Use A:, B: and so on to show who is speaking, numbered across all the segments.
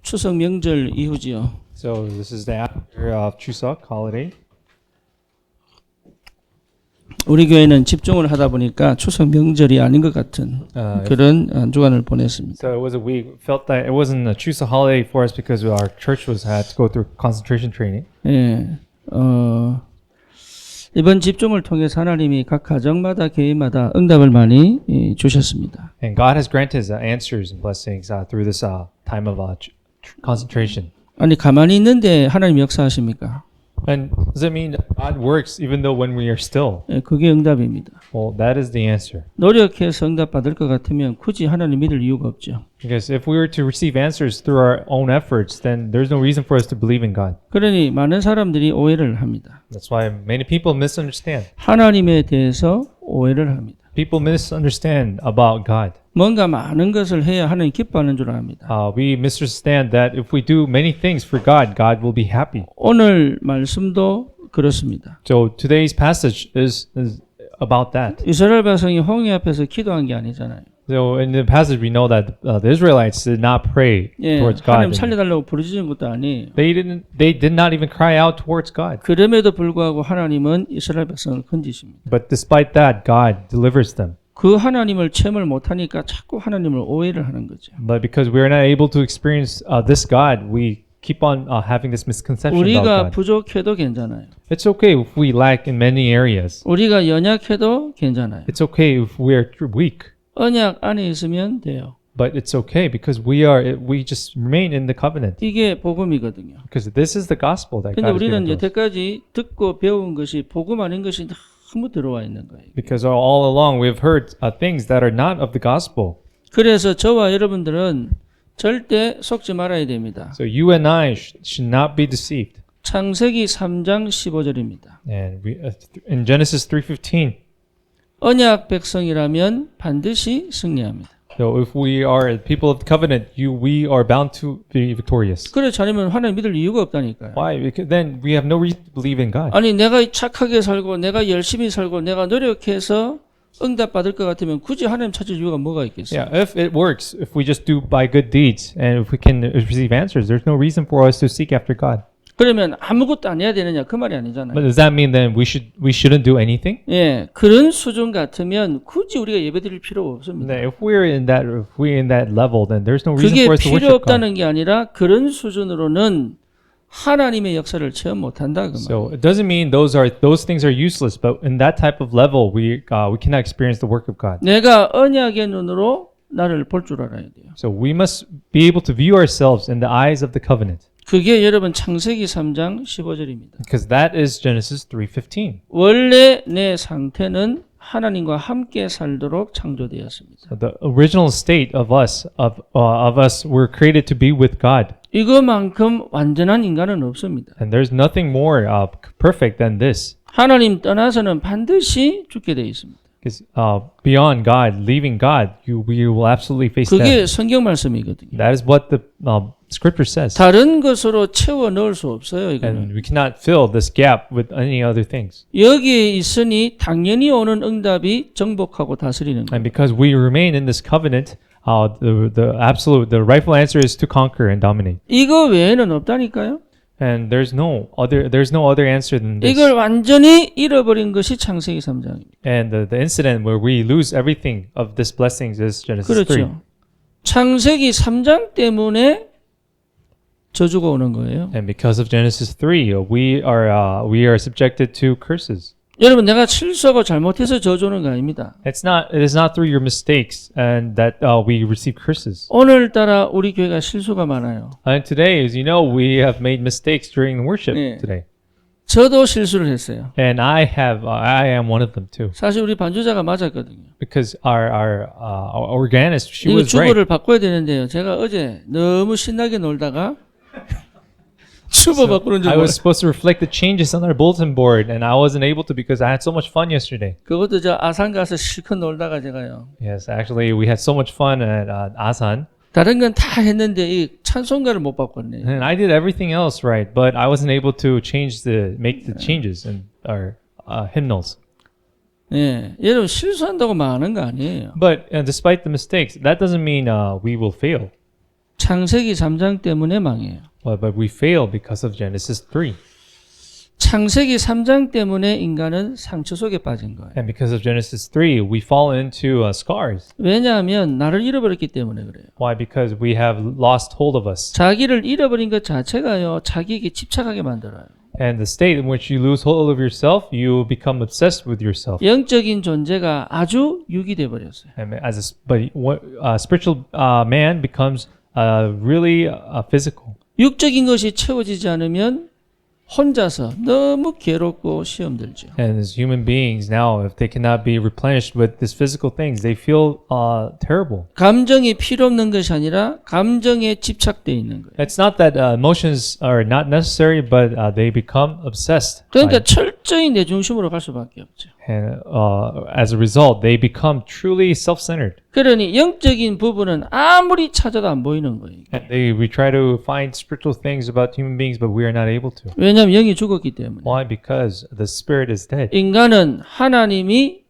A: 추석 명절 이후지요.
B: So this is the after Chuseok holiday.
A: 우리 교회는 집중을 하다 보니까 추석 명절이 아닌 것 같은 그런 한 주간을 보냈습니다.
B: So it was a week. Felt that it wasn't a Chuseok holiday for us because our church had to go through concentration training.
A: 예, 이번 집중을 통해서 하나님이 각 가정마다 교회마다 응답을 많이 주셨습니다.
B: And God has granted us answers and blessings through this time of concentration.
A: 아니 가만히 있는데 하나님 역사하십니까?
B: And does it mean God works even though when we are still?
A: 예, 그게 응답입니다.
B: Well, that is the answer.
A: 노력해서 응답 받을 것 같으면 굳이 하나님 믿을 이유가 없죠.
B: Because if we were to receive answers through our own efforts, then there's no reason for us to believe in God.
A: 그러니 많은 사람들이 오해를 합니다.
B: That's why many people misunderstand.
A: 하나님에 대해서 오해를 합니다.
B: People misunderstand about God.
A: 뭔가 많은 것을 해야 하나님 기뻐하는 줄 압니다.
B: We misunderstand that if we do many things for God, God will be happy.
A: 오늘 말씀도 그렇습니다.
B: So today's passage is about that.
A: 이스라엘 백성이 홍해 앞에서 기도한 게 아니잖아요.
B: So in the passage we know that the Israelites did not pray
A: 예,
B: towards
A: 하나님
B: God.
A: 살려달라고 부르짖은 것도 아니에요.
B: They did not even cry out towards God.
A: 그럼에도 불구하고 하나님은 이스라엘 백성을 건지십니다.
B: But despite that, God delivers them.
A: 그 하나님을 체험을 못하니까 자꾸 하나님을 오해를 하는 거죠.
B: But because we are not able to experience this God, we keep on having this misconception about
A: 우리가
B: God.
A: 부족해도 괜찮아요.
B: It's okay if we lack in many areas.
A: 우리가 연약해도 괜찮아요.
B: It's okay if we are weak.
A: 언약 안에 있으면 돼요.
B: But it's okay because we just remain in the covenant.
A: 이게 복음이거든요.
B: Because this is the gospel that
A: 근데
B: God has
A: 우리는
B: given to us.
A: 여태까지 듣고 배운 것이 복음 아닌 것이 너무 들어와 있는 거예요.
B: Because all along we've heard things that are not of the gospel.
A: 그래서 저와 여러분들은 절대 속지 말아야 됩니다.
B: So you and I should not be deceived.
A: 창세기 3장 15절입니다.
B: And in Genesis 3:15,
A: 언약 백성이라면 반드시 승리합니다.
B: so if we are people of the covenant, we are bound to be victorious.
A: 그렇지 않으면 하나님 믿을 이유가 없다니까요.
B: Why? Because then we have no reason to believe in God.
A: 아니 내가 착하게 살고 내가 열심히 살고 내가 노력해서 응답 받을 것 같으면 굳이 하나님 찾을 이유가 뭐가 있겠어요?
B: Yeah, if it works, if we just do by good deeds and if we can receive answers, there's no reason for us to seek after God.
A: 그러면 아무것도 안 해야 되느냐 그 말이 아니잖아요.
B: But does that mean then we shouldn't do anything?
A: 예, 그런 수준 같으면 굳이 우리가 예배드릴 필요가 없습니다.
B: If we're in that level, then there's no reason
A: 그게
B: for us to
A: 필요
B: worship God.
A: 없다는 게 아니라 그런 수준으로는 하나님의 역사를 체험 못한다 그 말.
B: So it doesn't mean those things are useless, but in that type of level, we cannot experience the work of God.
A: 내가 언약의 눈으로 나를 볼 줄 알아야 돼요.
B: So we must be able to view ourselves in the eyes of the covenant,
A: 그게 여러분 창세기 3장 15절입니다.
B: because that is Genesis 3:15.
A: 원래 내 상태는 하나님과 함께 살도록 창조되었습니다.
B: So the original state of us were created to be with God,
A: 이것만큼 완전한 인간은 없습니다.
B: and there's nothing more perfect than this.
A: 하나님 떠나서는 반드시 죽게 되어 있습니다.
B: Because beyond God, leaving God, we will absolutely face
A: 그게
B: death.
A: 성경 말씀이거든요.
B: That is what the Scripture says,
A: 다른 것으로 채워 넣을 수 없어요. 이거는.
B: and we cannot fill this gap with any other things.
A: 여기에 있으니 당연히 오는 응답이 정복하고 다스리는 거예요.
B: And because we remain in this covenant, the rightful answer is to conquer and dominate.
A: 이거 외에는 없다니까요.
B: And there's no other answer than this.
A: 이걸 완전히 잃어버린 것이 창세기 3장입니다.
B: And the incident where we lose everything of this blessings is Genesis 3.
A: 그렇죠. 창세기 3장 때문에 저주가 오는 거예요.
B: And because of Genesis 3, we are subjected to curses.
A: 여러분 내가 실수하고 잘못해서 저주는 거 아닙니다.
B: It is not through your mistakes and that we receive curses.
A: 오늘따라 우리 교회가 실수가 많아요.
B: And today, as you know, we have made mistakes during worship
A: 네.
B: today.
A: 저도 실수를 했어요.
B: And I am one of them too.
A: 사실 우리 반주자가 맞았거든요.
B: Because our organist, she
A: 이거
B: was right.
A: 주보를 바꿔야 되는데요. 제가 어제 너무 신나게 놀다가 주보 바꾸는 줄
B: I
A: 몰라요.
B: was supposed to reflect the changes on our bulletin board, and I wasn't able to because I had so much fun yesterday.
A: 그것도 저 아산 가서 실컷 놀다가 제가요.
B: Yes, actually, we had so much fun at Asan,
A: 다른 건 다 했는데 이 찬송가를 못 바꿨네.
B: and I did everything else right, but I wasn't able to make the changes in our hymnals.
A: 예, 여러분 실수한다고 망하는 거 아니에요.
B: But despite the mistakes, that doesn't mean we will fail.
A: 창세기 3장 때문에 망해요.
B: But we fail because of Genesis 3.
A: 창세기 3장 때문에 인간은 상처 속에 빠진 거예요.
B: And because of Genesis 3, we fall into scars.
A: 왜냐하면 나를 잃어버렸기 때문에 그래요.
B: Why? Because we have lost hold of us.
A: 자기를 잃어버린 것 자체가요, 자기에게 집착하게 만들어요.
B: And the state in which you lose hold of yourself, you become obsessed with yourself.
A: 영적인 존재가 아주 유기돼 버렸어요.
B: And but spiritual man becomes really physical.
A: 육적인 것이 채워지지 않으면 혼자서 너무 괴롭고 시험 들죠.
B: And as human beings now, if they cannot be replenished with these physical things, they feel terrible.
A: 감정이 필요 없는 것이 아니라 감정에 집착돼 있는 거예요.
B: It's not that emotions are not necessary, but they become obsessed.
A: 그러니까 철저히 내 중심으로 갈 수밖에 없죠.
B: And as a result, they become truly self-centered.
A: 그러니 영적인 부분은 아무리 찾아도 안 보이는 거예요.
B: And we try to find spiritual things about human beings, but we are not able to.
A: 왜냐하면 영이 죽었기 때문에.
B: Why? Because the spirit is dead.
A: 인간은 하나님이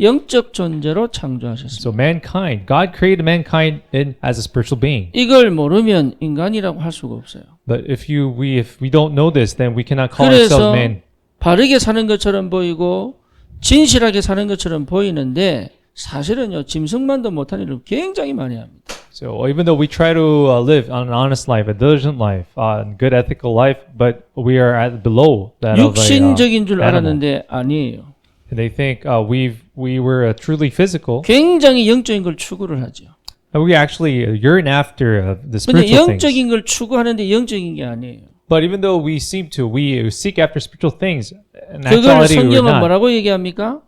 A: 영적 존재로 창조하셨습니다.
B: So mankind, God created mankind as a spiritual being.
A: 이걸 모르면 인간이라고 할 수가 없어요.
B: But if we don't know this, then we cannot call ourselves
A: 그래서
B: man.
A: 바르게 사는 것처럼 보이고 진실하게 사는 것처럼 보이는데 사실은요 짐승만도 못한 일을 굉장히 많이 합니다.
B: So even though we try to live an honest life, a diligent life, good ethical life, but we are below that of a
A: 육신적인 줄
B: animal.
A: 알았는데 아니에요.
B: And they think we were truly physical.
A: 굉장히 영적인 걸 추구를 하죠.
B: And we actually yearn after the
A: 근데
B: spiritual things.
A: 영적인 걸 추구하는데 영적인 게 아니에요.
B: But even though we seek after spiritual things, in
A: 그걸
B: actuality we're
A: 성경은
B: not.
A: 뭐라고 얘기합니까?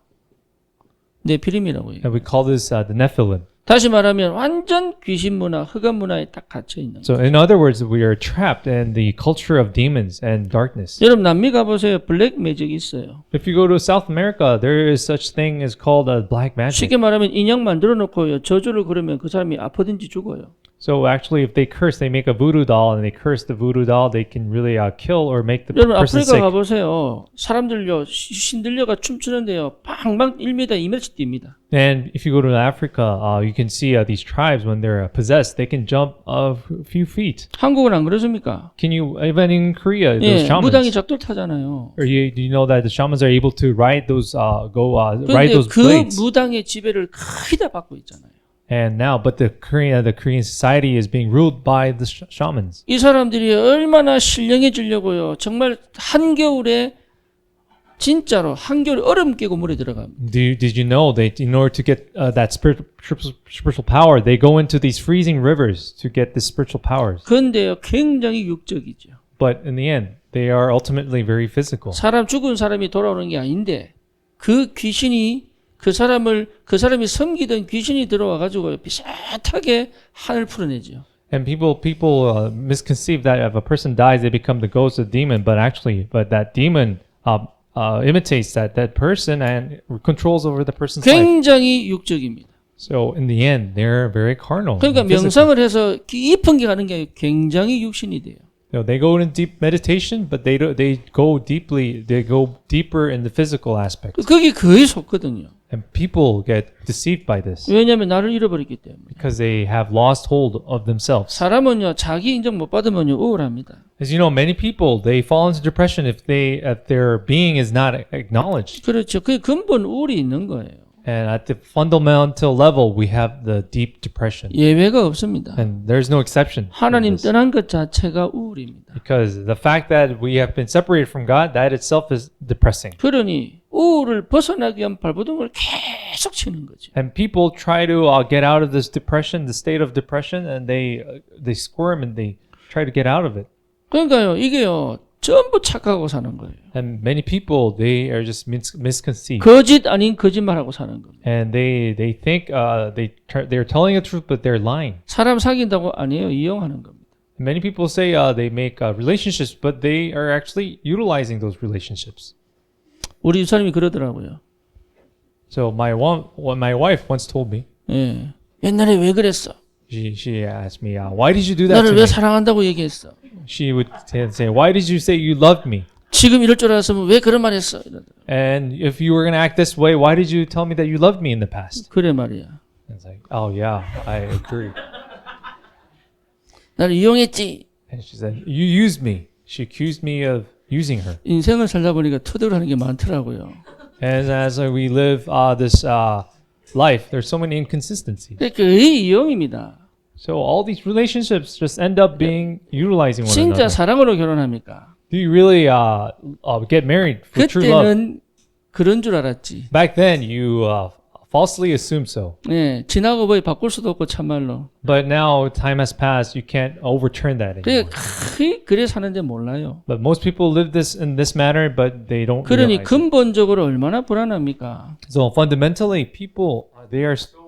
A: 네피림이라고 얘기해요.
B: And we call this the Nephilim.
A: 다시 말하면 완전 귀신 문화, 흑암 문화에 딱 갇혀 있는 거예요.
B: So in other words, we are trapped in the culture of demons and darkness.
A: 여러분 남미 가보세요. 블랙 매직이 있어요.
B: If you go to South America, there is such thing as called a black magic.
A: 쉽게 말하면 인형 만들어 놓고요. 저주를 그러면 그 사람이 아프든지 죽어요.
B: So actually, if they curse, they make a voodoo doll, and they curse the voodoo doll, they can really kill or make the
A: 여러분
B: person
A: 아프리카
B: sick.
A: 가보세요. 사람들요 신들려가 춤추는데요. 방방 1m, 2m씩 뜁니다.
B: And if you go to Africa, you can see these tribes when they're possessed, they can jump a few feet.
A: 한국은 안 그렇습니까?
B: Can you even in Korea, those
A: 예,
B: shamans?
A: 무당이 작돌 타잖아요.
B: Or do you know that the shamans are able to ride those ride
A: 그런데
B: those
A: 그
B: blades?
A: 무당의 지배를 거의 다 받고 있잖아요.
B: And now, but the Korean society is being ruled by the shamans.
A: 이 사람들이 얼마나 신령해지려고요. 정말 한겨울에 진짜로 한겨울 얼음 깨고 물에 들어갑니다.
B: Did you know that in order to get that spiritual power, they go into these freezing rivers to get the spiritual powers?
A: 그런데요 굉장히 육적이죠.
B: But in the end, they are ultimately very physical.
A: 사람 죽은 사람이 돌아오는 게 아닌데 그 귀신이 그 사람이 섬기던 귀신이 들어와 가지고 비슷하게 한을 풀어내죠.
B: And people misconceive that if a person dies, they become the ghost of the demon. But that demon imitates that person and controls over the person's life.
A: 굉장히 육적입니다.
B: So in the end, they're very carnal.
A: 그러니까
B: and physical.
A: 명상을 해서 깊은 게 가는 게 굉장히 육신이 돼요.
B: They go in deep meditation, but they go deeper in the physical aspect.
A: 그게 거의 속거든요.
B: And people get deceived by this
A: 왜냐하면 나를 잃어버렸기 때문에.
B: because they have lost hold of themselves.
A: 사람은요 자기 인정 못 받으면요 우울합니다.
B: As you know, many people they fall into depression if their being is not acknowledged.
A: 그렇죠. 그게 근본 우울이 있는 거예요.
B: And at the fundamental level, we have the deep depression.
A: 예외가 없습니다.
B: And there's no exception. from
A: 하나님
B: this.
A: 떠난 것 자체가 우울입니다.
B: Because the fact that we have been separated from God, that itself is depressing.
A: 그러니 우울을 벗어나기 위한 발버둥을 계속 치는 거죠.
B: And people try to get out of this depression, the state of depression, and they squirm and they try to get out of it.
A: 그러니까요 이게요 전부 착각하고 사는 거예요.
B: And many people, they are just misconceived.
A: 거짓 아닌 거짓말하고 사는 겁니다.
B: And they think they're telling the truth, but they're lying.
A: 사람 사귄다고 아니에요. 이용하는 겁니다.
B: Many people say they make relationships, but they are actually utilizing those relationships.
A: 우리 집사람이 그러더라고요.
B: So my wife once told me,
A: 예. 옛날에 왜 그랬어?
B: she asked me, why did you do that
A: 나를
B: to
A: 왜
B: me?
A: 사랑한다고 얘기했어?
B: She would say, why did you say you loved me?
A: 지금 이럴 줄 알았으면 왜 그런 말 했어? 이러더라고요.
B: And if you were going to act this way, why did you tell me that you loved me in the past?
A: 그래 말이야.
B: And it's like, oh yeah, I agree.
A: 나를 이용했지.
B: And she said, "You used me." She accused me of using her.
A: 인생을 살다 보니까 투덜하는 게 많더라고요.
B: And as we live this life, there's so many inconsistencies.
A: 거의 이용입니다.
B: So all these relationships just end up being utilizing one
A: 진짜
B: another.
A: 사랑으로 결혼합니까?
B: Do you really get married for true love?
A: 그때는 그런 줄 알았지.
B: Back then, you falsely assumed so.
A: 예, 지나고 보니 바꿀 수도 없고 참말로.
B: But now time has passed, you can't overturn that anymore.
A: 그래 사는데 몰라요.
B: But most people live this in this manner, but they don't
A: 그러니
B: realize it.
A: 근본적으로 얼마나 불안합니까?
B: So fundamentally, people they are still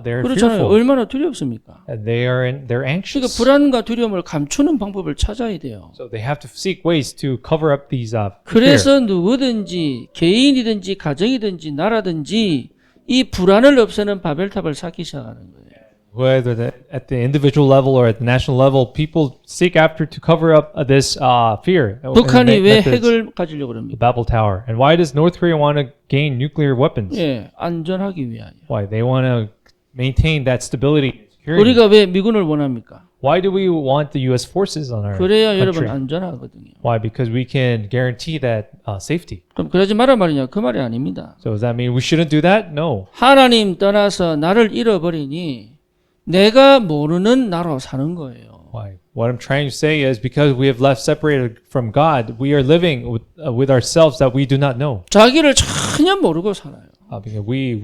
B: they're
A: 그렇잖아요.
B: fearful.
A: 얼마나 두렵습니까?
B: And they're
A: 그러니까
B: anxious.
A: 불안과 두려움을 감추는 방법을 찾아야 돼요.
B: So they have to seek ways to cover up these fear.
A: 그래서 누구든지 개인이든지 가정이든지 나라든지 이 불안을 없애는 바벨탑을 쌓기 시작하는 거예요.
B: Whether at the individual level or at the national level, people seek after to cover up this fear.
A: 북한이
B: And
A: 왜
B: methods,
A: 핵을 가지려고
B: the
A: 그럽니까?
B: Babel Tower. And why does North Korea want to gain nuclear weapons?
A: 예, 안전하기 위하여.
B: Why? They want to maintain that stability and security.
A: 우리가 왜 미군을 원합니까?
B: Why do we want the U.S. forces on our
A: 그래야 여러분
B: country?
A: 안전하거든요.
B: Why? Because we can guarantee that safety.
A: 그럼 그러지 말란 말이냐? 그 말이 아닙니다.
B: So does that mean we shouldn't do that? No.
A: 하나님 떠나서 나를 잃어버리니 내가 모르는 나로 사는 거예요.
B: Why? What I'm trying to say is because we have left separated from God, we are living with ourselves that we do not know.
A: 자기를 전혀 모르고 살아요.
B: Because we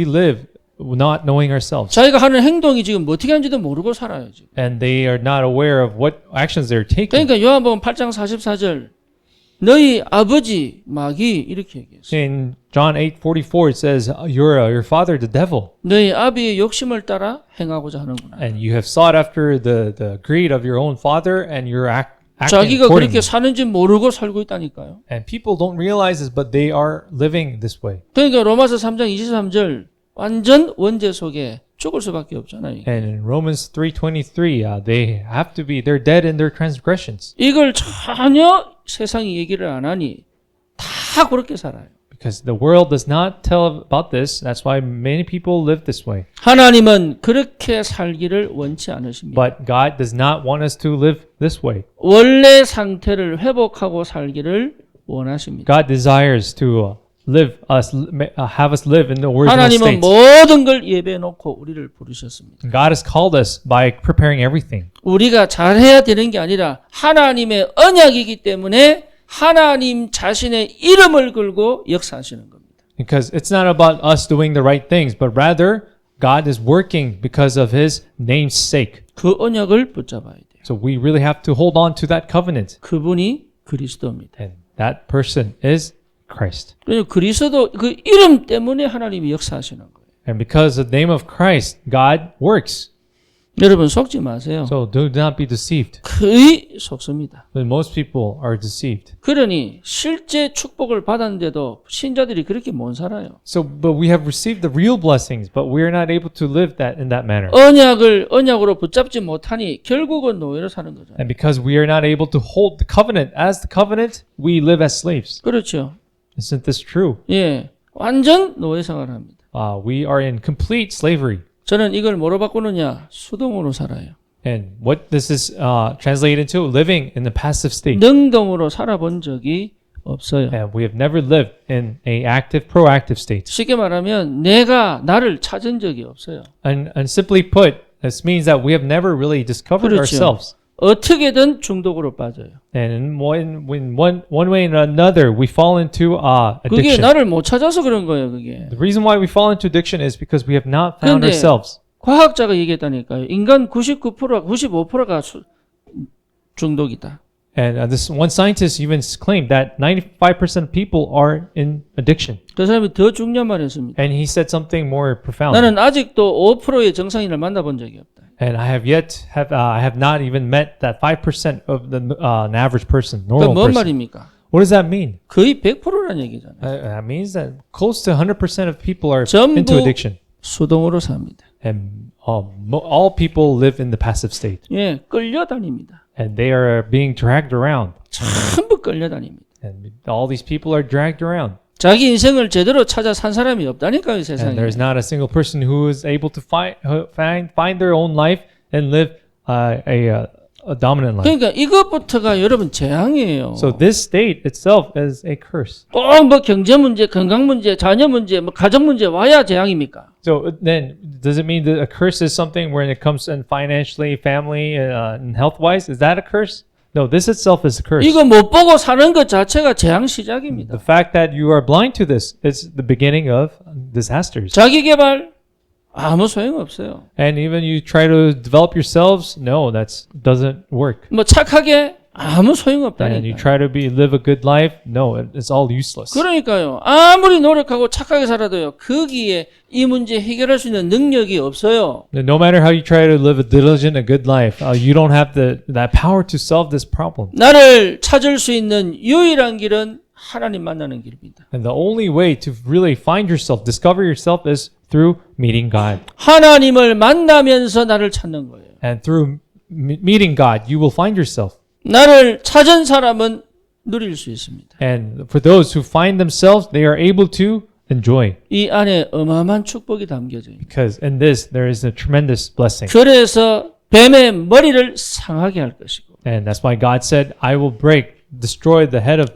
B: live not knowing ourselves,
A: 자기가 하는 행동이 지금 어떻게 하는지도 모르고 살아요. 지금.
B: and they are not aware of what actions they're taking.
A: 그러니까 요한복음 8장 44절 너희 아버지 마귀 이렇게 얘기했어요.
B: In John 8:44, it says, "Your father, the devil,
A: 너희 아비의 욕심을 따라 행하고자 하는구나.
B: and you have sought after the greed of your own father, and you're acting
A: 자기가 그렇게
B: accordingly."
A: 사는지 모르고 살고 있다니까요.
B: And people don't realize this, but they are living this way.
A: 그러니까 로마서 3장 23절 완전 원죄 속에 죽을 수밖에 없잖아요.
B: And in Romans 3:23, they're dead in their transgressions,
A: 이걸 전혀 세상이 얘기를 안 하니 다 그렇게 살아요.
B: because the world does not tell about this. That's why many people live this way.
A: 하나님은 그렇게 살기를 원치 않으십니다.
B: But God does not want us to live this way.
A: 원래 상태를 회복하고 살기를 원하십니다.
B: God desires to have us live in the original
A: 하나님은
B: state.
A: 모든 걸 예배해 놓고 우리를 부르셨습니다.
B: God has called us by preparing everything.
A: 우리가 잘해야 되는 게 아니라 하나님의 언약이기 때문에 하나님 자신의 이름을 걸고 역사하시는 겁니다.
B: Because it's not about us doing the right things, but rather God is working because of His name's sake.
A: 그 언약을 붙잡아야 돼요.
B: So we really have to hold on to that covenant.
A: 그분이 그리스도입니다.
B: And that person is Christ.
A: 그래서 그리스도 그 이름 때문에 하나님이 역사하시는 거예요.
B: And because of the name of Christ, God works.
A: 여러분 속지 마세요.
B: So do not be deceived.
A: 거의 속습니다.
B: But most people are deceived.
A: 그러니 실제 축복을 받았는데도 신자들이 그렇게 못 살아요.
B: So, but we have received the real blessings, but we are not able to live that in that manner.
A: 언약으로 붙잡지 못하니 결국은 노예로 사는 거죠.
B: And because we are not able to hold the covenant as the covenant, we live as slaves.
A: 그렇죠.
B: Isn't this true?
A: 예, 완전 노예 생활을 합니다.
B: We are in complete slavery.
A: 저는 이걸 뭐로 바꾸느냐? 수동으로 살아요.
B: And what this is translated into? Living in the passive state.
A: 능동으로 살아본 적이 없어요.
B: And we have never lived in a active, proactive state.
A: 쉽게 말하면 내가 나를 찾은 적이 없어요.
B: And simply put, this means that we have never really discovered
A: 그렇죠.
B: ourselves.
A: 어떻게든 중독으로 빠져요.
B: And in one way or another, we fall into
A: 그게
B: addiction.
A: 나를 못 찾아서 그런 거예요. 그게.
B: The reason why we fall into addiction is because we have not found
A: 그런데
B: ourselves.
A: 과학자가 얘기했다니까요. 인간 99%가 95%가 중독이다.
B: And this one scientist even claimed that 95% of people are in addiction.
A: 그 사람이 더 중요한 말을 했습니다.
B: And he said something more profound.
A: 나는 아직도 5%의 정상인을 만나본 적이 없다.
B: And I have not even met that 5% of an average person,
A: 그건
B: normal
A: 뭔
B: person.
A: 말입니까?
B: What does that mean?
A: 거의 100%라는 얘기잖아요.
B: That means that close to 100% of people are
A: 전부
B: into addiction.
A: 수동으로 삽니다.
B: And all people live in the passive state.
A: 예, 끌려다닙니다.
B: And they are being dragged around.
A: 전부 끌려다닙니다.
B: And all these people are dragged around.
A: 자기 인생을 제대로 찾아 산 사람이 없다니까요,
B: And
A: 세상에.
B: there's not a single person who is able to find their own life and live a dominant life.
A: 그러니까 이것부터가 여러분 재앙이에요.
B: So this state itself is a curse.
A: 꼭 뭐 경제 문제, 건강 문제, 자녀 문제, 뭐 가정 문제 와야 재앙입니까?
B: So then, does it mean that a curse is something when it comes in financially, family, and health-wise? Is that a curse? No, this itself is a curse.
A: 이거 못 보고 사는 것 자체가 재앙 시작입니다.
B: The fact that you are blind to this is the beginning of disasters.
A: 자기 개발 아무 소용 없어요.
B: And even you try to develop yourselves, no, that doesn't work.
A: 뭐 착하게 아무 소용
B: And you
A: 없다니까.
B: try to live a good life, no, it's all useless.
A: 그러니까요. 아무리 노력하고 착하게 살아도요. 거기에 이 문제 해결할 수 있는 능력이 없어요.
B: No matter how you try to live a diligent, a good life, you don't have that power to solve this problem.
A: 나를 찾을 수 있는 유일한 길은 하나님 만나는 길입니다.
B: And the only way to really find yourself, discover yourself, is through meeting God.
A: 하나님을 만나면서 나를 찾는 거예요.
B: And through meeting God, you will find yourself.
A: 나를 찾은 사람은 누릴 수 있습니다.
B: And for those who find themselves, they are able to enjoy.
A: 이 안에 어마어마한 축복이 담겨져 있습니다.
B: Because in this, there is a tremendous blessing.
A: 그래서 뱀의 머리를 상하게 할 것이고
B: And that's why God said, I will destroy the head of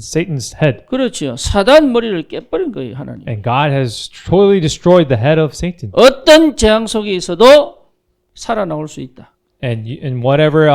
B: Satan's head.
A: 그렇지요. 사단 머리를 깨버린 거예요, 하나님.
B: And God has totally destroyed the head of Satan.
A: 어떤 재앙 속에 있어도 살아나올 수 있다.
B: And in whatever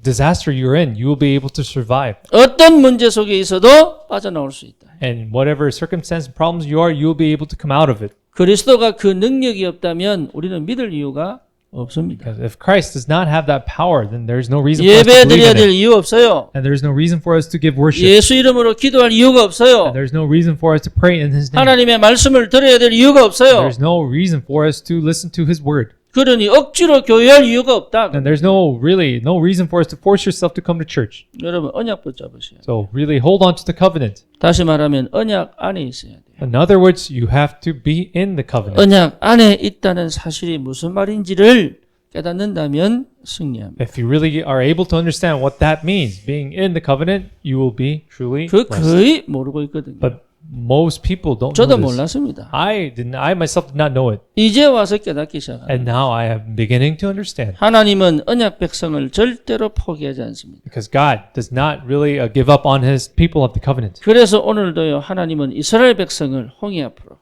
B: disaster you're in, you will be able to survive.
A: 어떤 문제 속에 있어도 빠져나올 수 있다.
B: And whatever circumstance and problems you are, you will be able to come out of it.
A: 그리스도가 그 능력이 없다면 우리는 믿을 이유가 없습니다.
B: Because if Christ does not have that power, then there's no reason for us to
A: 예배
B: believe
A: 드려야
B: in
A: 될
B: it.
A: 이유 없어요.
B: And there's no reason for us to give worship.
A: 예수 이름으로 기도할 이유가 없어요.
B: And there's no reason for us to pray in His name.
A: 하나님의 말씀을 들어야 될 이유가 없어요.
B: There's no reason for us to listen to His word.
A: 그러니 억지로 교회할 이유가 없다.
B: And there's no reason for us to force yourself to come to church.
A: 여러분 언약 붙잡으세요.
B: So really hold on to the covenant.
A: 다시 말하면 언약 안에 있어야 돼요.
B: In other words, you have to be in the covenant.
A: 언약 안에 있다는 사실이 무슨 말인지를 깨닫는다면 승리합니다.
B: If you really are able to understand what that means, being in the covenant, you will be truly
A: 그
B: blessed.
A: 거의 모르고 있거든요.
B: But most people don't
A: 저도
B: know this.
A: 몰랐습니다.
B: I myself did not know it.
A: 이제 와서 깨닫기 시작합니다.
B: And now I am beginning to understand.
A: 하나님은 언약 백성을 절대로 포기하지 않습니다.
B: Because God does not really give up on His people of the covenant.
A: 그래서 오늘도요 하나님은 이스라엘 백성을 홍해 앞으로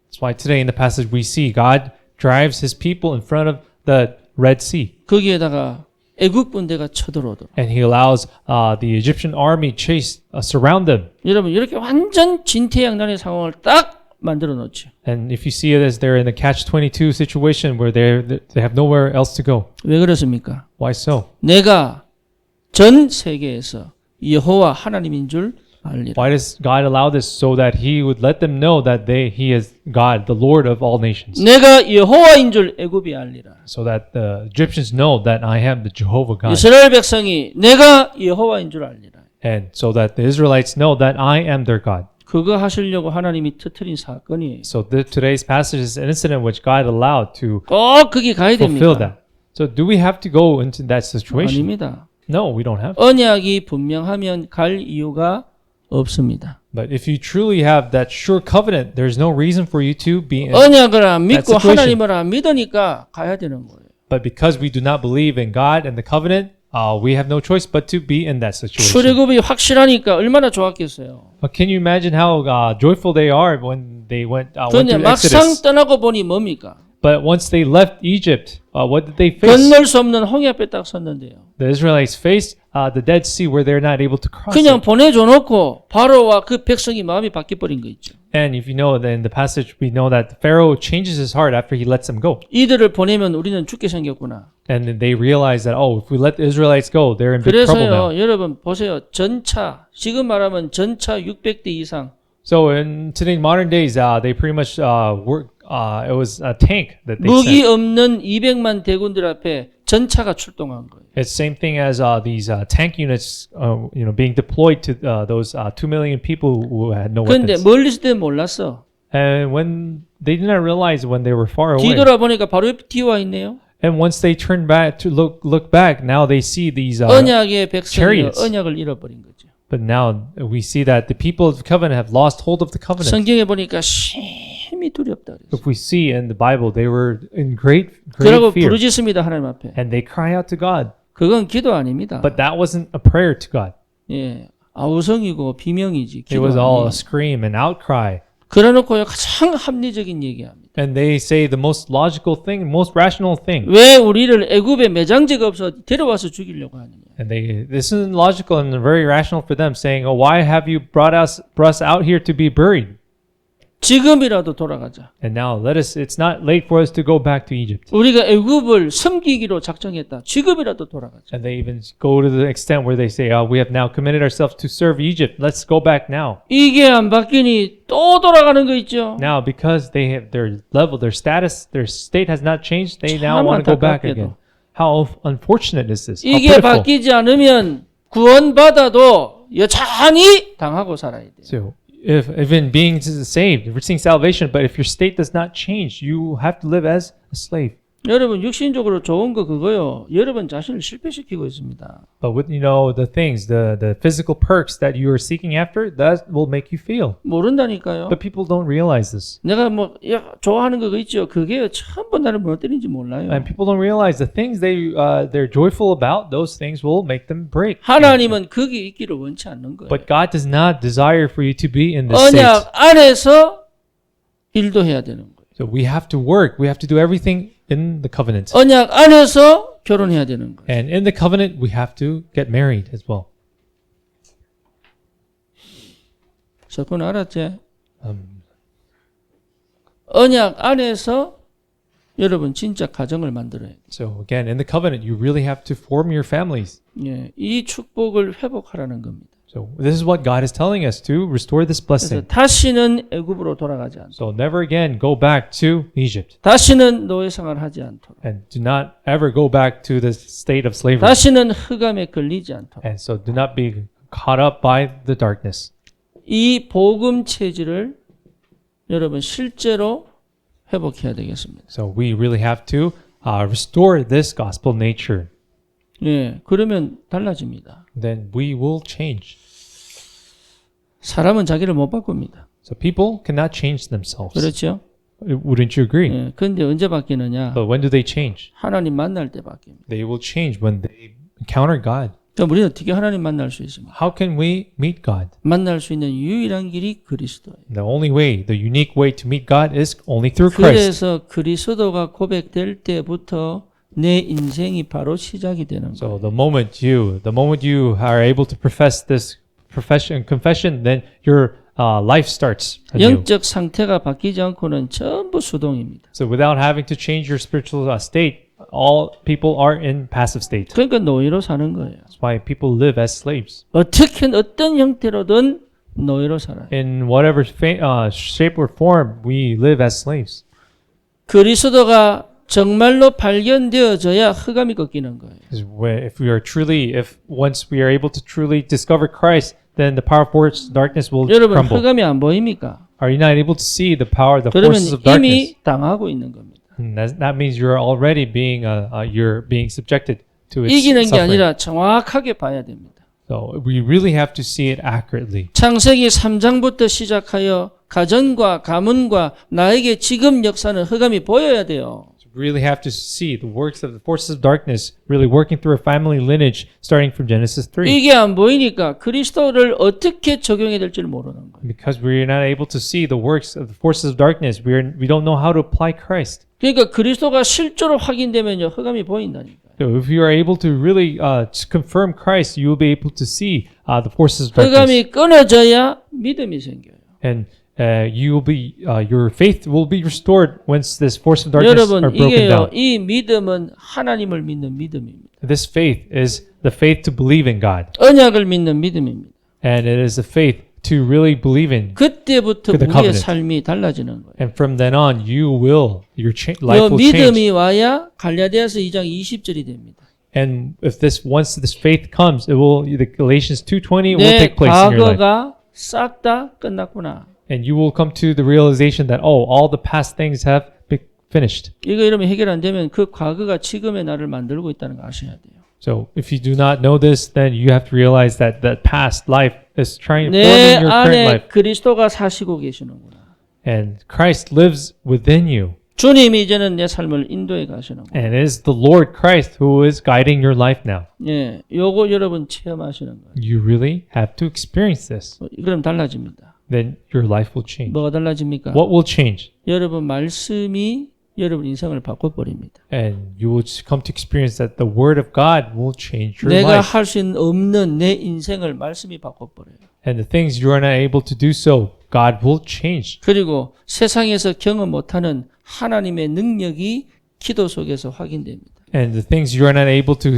B: That's why today in the passage we see God drives His people in front of the Red Sea.
A: 거기에다가 애국 군대가 쳐들어오도록.
B: And He allows the Egyptian army surround them.
A: 여러분 이렇게 완전 진퇴양난의 상황을 딱 만들어 놓죠.
B: And if you see it as they're in a catch-22 situation where they have nowhere else to go.
A: 왜 그렇습니까?
B: Why so?
A: 내가 전 세계에서 여호와 하나님인 줄 알리라.
B: Why does God allow this? So that He would let them know that He is God, the Lord of all nations.
A: 내가 여호와인 줄 애굽이 알리라.
B: So that the Egyptians know that I am the Jehovah God.
A: 이스라엘 백성이 내가 여호와인 줄 알리라.
B: And so that the Israelites know that I am their God.
A: 그거 하시려고 하나님이 터뜨린 사건이에요.
B: So today's passage is an incident which God allowed to
A: 꼭 거기 가야
B: fulfill
A: 됩니까?
B: that. So do we have to go into that situation?
A: 아닙니다.
B: No, we don't have to.
A: 언약이 분명하면 갈 이유가 없습니다.
B: But if you truly have that sure covenant, there's no reason for you to be in.
A: 언약을 안 믿고
B: situation.
A: 하나님을 안 믿으니까 가야 되는 거예요.
B: But because we do not believe in God and the covenant, we have no choice but to be in that situation.
A: 출애굽이 확실하니까 얼마나 좋았겠어요.
B: Can you imagine how joyful they are when they went
A: 그런데
B: through
A: 막상
B: Exodus?
A: 떠나고 보니 뭡니까?
B: But once they left Egypt, what did they face?
A: 건널 수 없는 홍해 앞에 딱 섰는데요.
B: The Israelites faced the Dead Sea where they're not able to cross
A: 그냥
B: it.
A: 보내줘 놓고 바로와 그 백성이 마음이 바뀌어버린 거 있죠.
B: And if you know that in the passage, we know that Pharaoh changes his heart after he lets them go.
A: 이들을 보내면 우리는 죽게 생겼구나.
B: And then they realize that, if we let the Israelites go, they're in big trouble now.
A: 그래서요, 여러분 보세요. 전차, 지금 말하면 전차 600대 이상.
B: So in today's modern days, they pretty much it was a tank that they
A: 무기
B: sent.
A: 없는 200만 대군들 앞에 전차가 출동한 거예요.
B: It's same thing as these tank units, being deployed to those 2 million people who had no
A: 그런데
B: weapons.
A: 멀리 있을 때 몰랐어.
B: And when they did not realize when they were far away,
A: 뒤돌아보니까 바로 옆에 뒤와 있네요.
B: and once they turned back to look back, now they see these.
A: 언약의 백성이
B: chariots.
A: 언약을 잃어버린 거죠.
B: But now we see that the people of the covenant have lost hold of the covenant.
A: 성경에 보니까 심히 심히 두렵다 그랬어요.
B: If we see in the Bible, they were in great
A: 그러고
B: fear,
A: 부르짖습니다 하나님 앞에.
B: and they cry out to God.
A: 그건 기도 아닙니다.
B: But that wasn't a prayer to God.
A: 예, 아우성이고 비명이지.
B: It
A: 기도
B: was all
A: 아니에요.
B: a scream and outcry.
A: 그래놓고요 가장 합리적인 얘기합니다.
B: And they say the most logical thing, most rational thing.
A: 왜 우리를 애굽에 매장지가 없어 데려와서 죽이려고 하느냐?
B: And this isn't logical and very rational for them, saying, "Oh, why have you brought us out here to be buried?
A: 지금이라도 돌아가자.
B: And now it's not late for us to go back to Egypt."
A: 우리가 애굽을 섬기기로 작정했다. 지금이라도 돌아가자.
B: And they even go to the extent where they say, "Oh, we have now committed ourselves to serve Egypt. Let's go back now."
A: 이게 안 바뀌니 또 돌아가는 거 있죠.
B: Now, because they have their level, their status, their state has not changed, they now
A: 참
B: want to go back
A: 안타깝게도.
B: again. How unfortunate is this? How
A: 이게
B: pitiful.
A: 바뀌지 않으면 구원받아도 여전히 당하고 살아야 돼요.
B: So, if even being saved, receiving salvation, but if your state does not change, you have to live as a slave.
A: 여러분 육신적으로 좋은 거 그거요. 여러분 자신을 실패시키고 있습니다.
B: But with the things, the physical perks that you are seeking after, that will make you feel.
A: 모른다니까요.
B: But people don't realize this.
A: 내가 좋아하는 거 있죠. 그게 전부 나를 무너뜨리는지 몰라요.
B: And people don't realize the things they're joyful about, those things will make them break.
A: 하나님은 거기 있기를 원치 않는 거예요.
B: But God does not desire for you to be in this state.
A: 언약 안에서 일도 해야 되는 거예요.
B: So we have to work. We have to do everything in the covenant.
A: 언약 안에서 결혼해야 되는 거예요.
B: And in the covenant, we have to get married as well.
A: 그건 알았지? 언약 안에서 여러분 진짜 가정을 만들어야 돼요.
B: So again, in the covenant, you really have to form your families.
A: 예, 이 축복을 회복하라는 겁니다.
B: So this is what God is telling us to restore this
A: 그래서
B: blessing.
A: 다시는 애굽으로 돌아가지 않도록,
B: So never again go back to Egypt.
A: 다시는 노예 생활을 하지 않도록,
B: And do not ever go back to the state of slavery.
A: 다시는 흑암에 걸리지 않도록
B: And so do not be caught up by the darkness.
A: 이 복음 체질을 여러분 실제로 회복해야 되겠습니다.
B: So we really have to restore this gospel nature.
A: 예, 그러면 달라집니다.
B: Then we will change.
A: 사람은 자기를 못 바꿉니다.
B: So people cannot change themselves.
A: 그렇죠?
B: Wouldn't you agree?
A: 예, 근데 언제 바뀌느냐?
B: But when do they change?
A: 하나님 만날 때 바뀝니다.
B: They will change when they encounter God.
A: 그럼 우리는 어떻게 하나님 만날 수 있습니까?
B: How can we meet God?
A: 만날 수 있는 유일한 길이 그리스도예요.
B: The only way, the unique way to meet God is only through Christ.
A: 그래서 그리스도가 고백될 때부터 내 인생이 바로 시작이 되는 거예요.
B: So the moment you are able to profess this confession, then your life starts anew.
A: 영적 상태가 바뀌지 않고는 전부 수동입니다.
B: So without having to change your spiritual state, all people are in passive state.
A: 그러니까 노예로 사는 거예요.
B: That's why people live as slaves.
A: 어떤 형태로든 노예로 살아요.
B: In whatever shape or form, we live as slaves.
A: 그리스도가 정말로 발견되어져야 흑암이 꺾이는 거예요.
B: If once we are able to truly discover Christ, then the power of darkness will
A: 여러분
B: crumble.
A: 흑암이 안 보입니까?
B: Are you not able to see the power, the
A: 그러면
B: forces of darkness?
A: 이미 당하고 있는 겁니다.
B: That means you're already being subjected to its
A: 이기는 게
B: suffering.
A: 아니라 정확하게 봐야 됩니다.
B: So we really have to see it accurately.
A: 창세기 3장부터 시작하여 가정과 가문과 나에게 지금 역사는 흑암이 보여야 돼요.
B: We really have to see the works of the forces of darkness really working through a family lineage starting from Genesis 3.
A: 이게 안 보이니까 그리스도를 어떻게 적용해야 될지를 모르는 거예요.
B: Because we're not able to see the works of the forces of darkness, we don't know how to apply Christ.
A: 그러니까 그리스도가 실제로 확인되면요 흑암이 보인다니까요.
B: So if you are able to really confirm Christ, you will be able to see the forces of darkness.
A: 흑암이 끊어져야 믿음이 생겨요.
B: And your faith will be restored once this force of darkness are
A: 여러분
B: broken
A: 이게요
B: down.
A: 이 믿음은 하나님을 믿는 믿음입니다.
B: This faith is the faith to believe in God.
A: 언약을 믿는 믿음입니다.
B: And it is the faith to really believe in.
A: 그때부터
B: To the
A: 우리의
B: covenant.
A: 삶이 달라지는 거예요.
B: And from then on, your
A: 이
B: life will change.
A: 믿음이 와야 갈라디아서 2장 20절이 됩니다.
B: And once this faith comes, the Galatians 2:20 will
A: 내
B: take place in your life.
A: 과거가 싹 다 끝났구나.
B: And you will come to the realization that, all the past things have been finished.
A: 이거 이러면 해결 안 되면 그 과거가 지금의 나를 만들고 있다는 거 아셔야 돼요.
B: So if you do not know this, then you have to realize that past life is trying to form
A: 내
B: in your current
A: 안에
B: life.
A: 그리스도가 사시고 계시는구나.
B: and Christ lives within you.
A: 주님이 이제는 내 삶을 인도해 가시는 거예요.
B: And it is the Lord Christ who is guiding your life now.
A: 예, 요거 여러분 체험하시는 거예요.
B: You really have to experience this.
A: 그럼 달라집니다.
B: Then your life will change.
A: 뭐가 달라집니까?
B: What will change?
A: 여러분 말씀이 여러분 인생을 바꿔버립니다.
B: And you will come to experience that the Word of God will change your
A: 내가
B: life.
A: 할 수 없는 내 인생을 말씀이 바꿔버려요.
B: And the things you are not able to do so, God will change.
A: 그리고 세상에서 경험 못하는 하나님의 능력이 기도 속에서 확인됩니다.
B: And the things you are not able to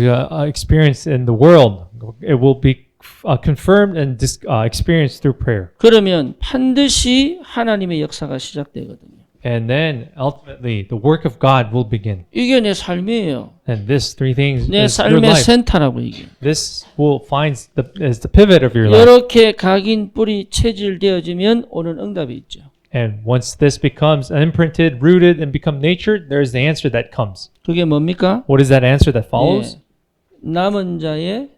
B: experience in the world, it will be confirmed and experienced through prayer.
A: 그러면 반드시 하나님의 역사가 시작되거든요.
B: And then ultimately the work of God will begin.
A: 이게 내 삶이에요.
B: And this three things
A: 내
B: is your
A: 삶의
B: life.
A: 센터라고 이게.
B: This will finds is the pivot of your life.
A: 이렇게 각인 뿌리 체질되어지면 오는 응답이 있죠.
B: And once this becomes imprinted, rooted, and become nature, there is the answer that comes.
A: 그게 뭡니까?
B: What is that answer that follows?
A: 예, 남은 자의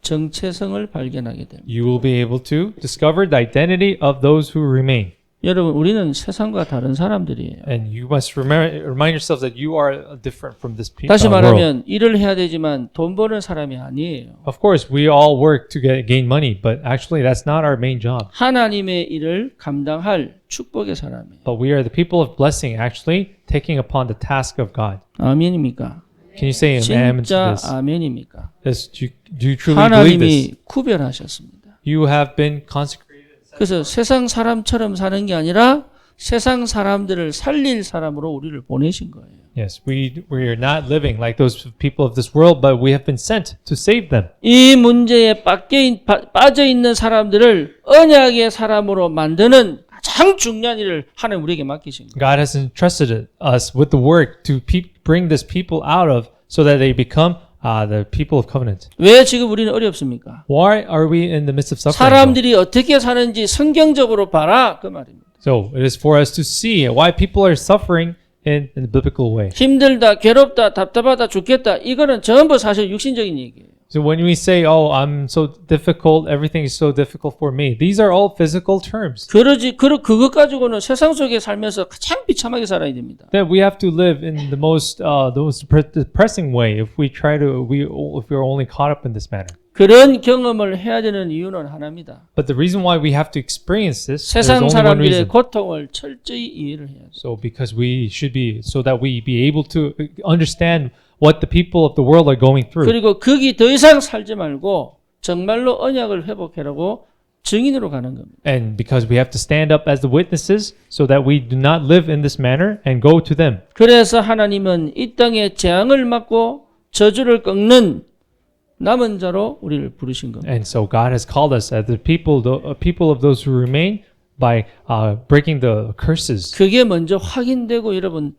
A: 정체성을 발견하게 됩니다.
B: You will be able to discover the identity of those who remain.
A: 여러분, 우리는 세상과 다른 사람들이에요.
B: And you must remind yourselves that you are different from this
A: 다시
B: world.
A: 말하면 일을 해야 되지만 돈 버는 사람이 아니에요.
B: Of course, we all work to gain money, but actually that's not our main job.
A: 하나님의 일을 감당할 축복의 사람이에요.
B: But we are the people of blessing, actually taking upon the task of God.
A: 아멘입니까?
B: Can you say amen to
A: 진짜
B: this?
A: 아멘입니까?
B: Do you truly believe this?
A: 하나님이 구별하셨습니다.
B: You have been consecrated.
A: 그래서 세상 사람처럼 사는 게 아니라 세상 사람들을 살릴 사람으로 우리를 보내신 거예요.
B: Yes, we are not living like those people of this world, but we have been sent to save them.
A: 이 문제에 빠져 있는 사람들을 언약의 사람으로 만드는 가장 중요한 일을 하나님 우리에게 맡기신 거예요.
B: God has entrusted us with the work to bring this people out of, so that they become the people of covenant.
A: 왜 지금 우리는 어렵습니까?
B: Why are we in the midst of suffering?
A: 사람들이 어떻게 사는지 성경적으로 봐라 그 말입니다.
B: So it is for us to see why people are suffering in the biblical way.
A: 힘들다, 괴롭다, 답답하다, 죽겠다 이거는 전부 사실 육신적인 얘기예요.
B: So when we say, "Oh, I'm so difficult, everything is so difficult for me," these are all physical terms.
A: 그것 가지고는 세상 속에 살면서 가장 비참하게 살아야 됩니다.
B: That we have to live in the most depressing way if we are only caught up in this manner.
A: 그런 경험을 해야 되는 이유는 하나입니다.
B: But the reason why we have to experience this, there's
A: 세상
B: only one
A: 사람들의
B: reason.
A: 고통을 철저히 이해를 해야 돼요.
B: So because we should be, so that we be able to understand what the people of the world are going through.
A: 그리고 거기 더 이상 살지 말고 정말로 언약을 회복하라고 증인으로 가는 겁니다.
B: And because we have to stand up as the witnesses, so that we do not live in this manner and go to them.
A: 그래서 하나님은 이 땅에 재앙을 맞고 저주를 꺾는 남은 자로 우리를 부르신 겁니다.
B: And so God has called us as the people of those who remain by breaking the curses.
A: 그게 먼저 확인되고 여러분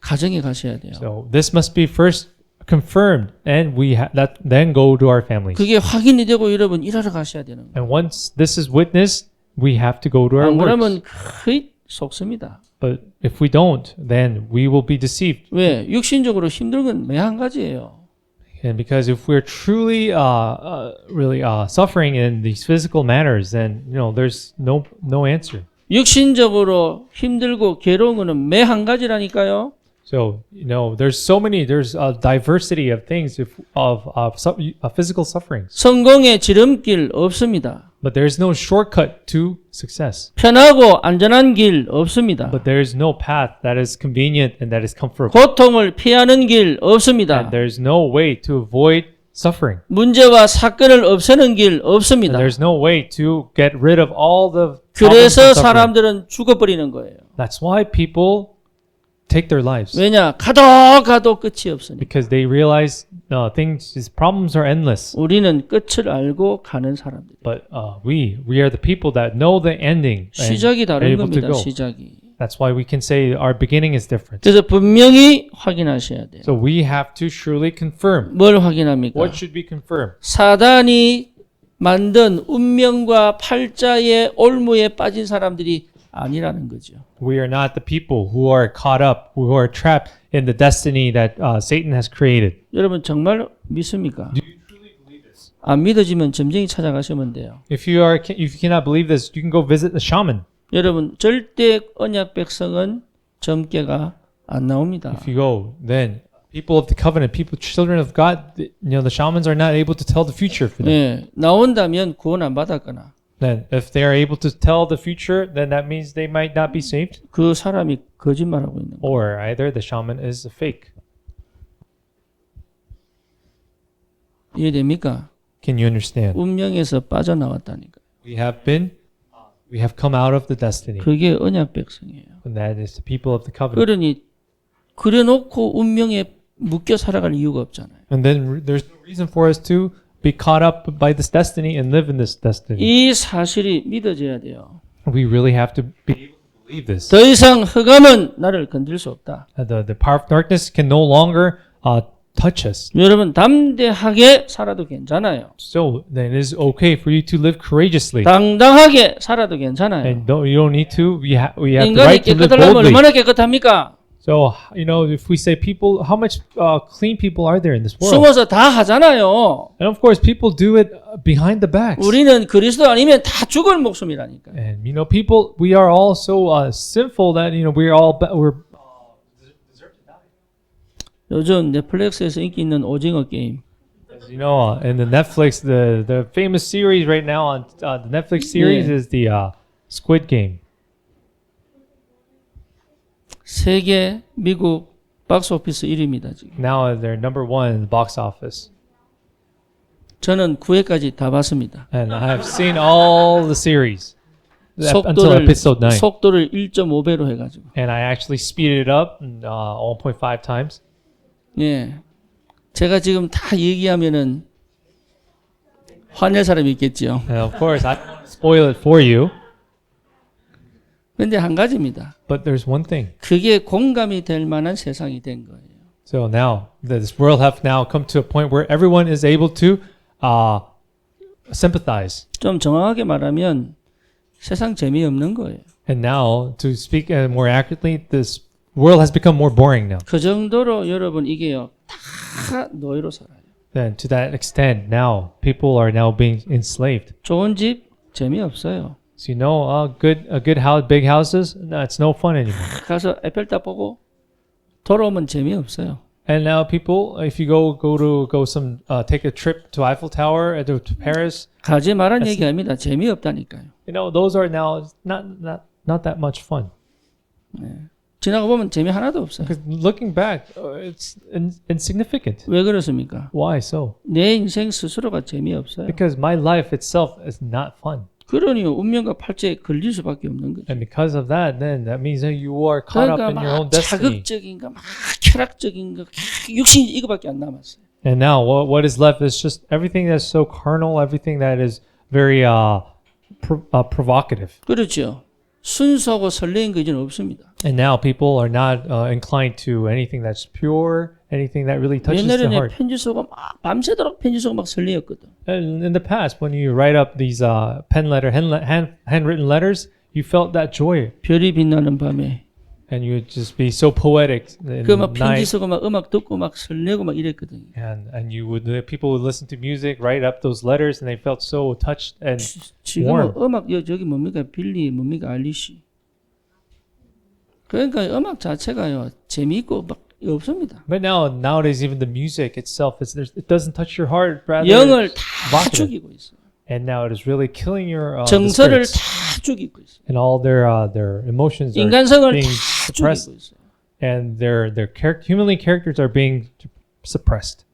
A: 가정에 가셔야 돼요.
B: So this must be first confirmed, and we then go to our families.
A: 그게 확인이 되고 여러분 일하러 가셔야 되는 거예요.
B: And once this is witnessed, we have to go to our
A: 안
B: works.
A: 그러면 거의 속습니다.
B: But if we don't, then we will be deceived.
A: 왜? 육신적으로 힘든 건 매 한 가지예요.
B: And because if we're truly, really suffering in these physical matters, then there's no answer.
A: 육신적으로 힘들고 괴로운 거는 매 한 가지라니까요.
B: So there's a diversity of things of physical sufferings.
A: 성공의 지름길 없습니다.
B: But there is no shortcut to success.
A: 편하고 안전한 길 없습니다.
B: But there is no path that is convenient and that is comfortable.
A: 고통을 피하는 길 없습니다.
B: And there is no way to avoid suffering.
A: 문제와 사건을 없애는 길
B: And
A: 없습니다.
B: there's no way to get rid of all the problems
A: 그래서
B: and suffering.
A: 사람들은 죽어버리는 거예요.
B: That's why people take their lives.
A: 왜냐? 가도 끝이 없으니.
B: Because they realize these problems are endless.
A: 우리는 끝을 알고 가는 사람들.
B: But we are the people that know the ending and
A: 시작이
B: are
A: 다른
B: able to
A: 겁니다.
B: go.
A: 시작이.
B: That's why we can say our beginning is different.
A: 그래서 분명히 확인하셔야 돼요.
B: So we have to surely confirm.
A: 뭘 확인합니까?
B: What should be confirmed?
A: 사단이 만든 운명과 팔자의 올무에 빠진 사람들이 아니라는 거죠.
B: We are not the people who are caught up, who are trapped in the destiny that Satan has created.
A: 여러분 정말 믿습니까?
B: Do you truly believe this?
A: 안 믿어지면 점쟁이 찾아가시면 돼요.
B: If you cannot believe this, you can go visit the shaman.
A: 여러분 절대 언약 백성은 점괘가 안 나옵니다.
B: If you go, then people of the covenant, people, children of God, the shamans are not able to tell the future for them.
A: 예, 나온다면 구원 안 받았거나
B: Then, if they are able to tell the future, then that means they might not be saved,
A: 그 사람이 거짓말하고 있는 거예요.
B: or either the shaman is a fake.
A: 이해됩니까?
B: Can you understand?
A: 운명에서 빠져나왔다니까.
B: We have come out of the destiny,
A: 그게 언약 백성이에요.
B: and that is the people of the covenant.
A: 그러니 그래놓고 운명에 묶여 살아갈 이유가 없잖아요.
B: And then there's no reason for us to be caught up by this destiny and live in this destiny.
A: 이 사실이 믿어져야 돼요.
B: We really have to be able to believe this.
A: 더 이상 흑암은 나를 건들 수 없다.
B: The power of darkness can no longer touch us.
A: 여러분 담대하게 살아도 괜찮아요.
B: So then it is okay for you to live courageously.
A: 당당하게 살아도 괜찮아요.
B: And you don't need to. We have the
A: 인간이
B: right to live
A: 깨끗하려면
B: boldly.
A: 얼마나 깨끗합니까?
B: So if we say people, how much clean people are there in this world?
A: 숨어서 다 하잖아요.
B: And of course, people do it behind the backs.
A: 우리는 그리스도 아니면 다 죽을 목숨이라니까.
B: And people, we are all so sinful that we're.
A: 요즘 넷플릭스에서 인기 있는 오징어 게임.
B: In the Netflix, the famous series right now on the Netflix series
A: Yeah.
B: is the Squid Game.
A: 세계 미국 박스 오피스 1위입니다, 지금.
B: Now they're number 1 in the box office,
A: 저는 9회까지 다 봤습니다.
B: and I have seen all the series until episode 9.
A: 속도를 1.5배로 해가지고.
B: And I actually speeded it up 1.5 times.
A: 예. 제가 지금 다 얘기하면은 화낼 사람이 있겠죠.
B: And of course, I don't want to spoil it for you,
A: 근데 한 가지입니다.
B: but there's one thing.
A: 그게 공감이 될 만한 세상이 된 거예요.
B: So now, this world have now come to a point where everyone is able to sympathize.
A: 좀 정확하게 말하면 세상 재미없는 거예요.
B: And now, to speak more accurately, this world has become more boring now.
A: 그 정도로 여러분 이게요. 다 노예로 살아요.
B: Then to that extent, now people are now being enslaved.
A: 좋은 집 재미없어요.
B: So a good house, big houses, no, it's no fun anymore.
A: 가서 에펠탑 보고 돌아오면 재미없어요.
B: And now people, if you take a trip to Eiffel Tower to Paris,
A: 가지 말란 얘기 아닙니다. 재미없다니까요.
B: those are now not that much fun.
A: 지나가 보면 재미 하나도 없어요.
B: Because looking back, it's insignificant.
A: 왜 그렇습니까?
B: Why so?
A: 내 인생 스스로가 재미없어요.
B: Because my life itself is not fun.
A: 그러니 운명과 팔자에 걸릴 수밖에 없는 거죠.
B: And because of that, then that means that you are caught up
A: 그러니까
B: in your own
A: 막
B: destiny.
A: 자극적인 거, 막 쾌락적인 거, 육신 이거밖에 안 남았어요.
B: And now what is left is just everything that's so carnal, everything that is very provocative.
A: 그렇죠. 순수하고 설레인 거 이제는 없습니다.
B: And now people are not inclined to anything that's pure, anything that really touches the
A: 옛날에는
B: heart.
A: 편지 쓰고 막 밤새도록 편지 쓰고 막 설레었거든.
B: And in the past, when you write up these handwritten letters, you felt that joy,
A: 별이 빛나는 밤에
B: and you would just be so poetic in
A: 그 막
B: the
A: 편지
B: night.
A: 쓰고 막 음악 듣고 막 설레고 막 이랬거든요.
B: And people would listen to music, write up those letters, and they felt so touched and
A: 지금
B: warm.
A: 음악 저기 뭡니까 빌리 뭡니까 알리시. 그러니까 음악 자체가요 재미있고 막 없습니다.
B: But nowadays, even the music itself it doesn't touch your heart. Rather,
A: 영을
B: it's
A: 다
B: evocative.
A: 죽이고 있어요.
B: And now it is really killing your the
A: 정서를
B: spirits.
A: 다 죽이고 있어요.
B: And all their emotions are
A: 인간성을
B: being
A: 다
B: suppressed,
A: 죽이고 있어요.
B: and their humanly characters are being suppressed.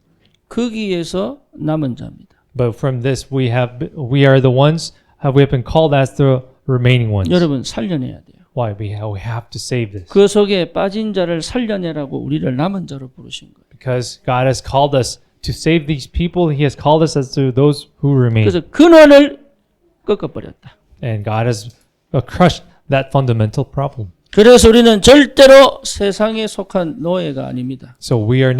A: 거기에서 남은 자입니다.
B: But from this, we are the ones we have been called as the remaining ones.
A: 여러분 살려내야 돼요.
B: Why we have to save this?
A: 그 속에 빠진 자를 살려내라고 우리를 남은 자로 부르신 거예요.
B: Because God has called us to save these people. He has called us as to those who remain.
A: 그래서 근원을 꺾어버렸다.
B: And God has crushed that fundamental problem.
A: 그래서 우리는 절대로 세상에 속한 노예가 아닙니다.
B: So we are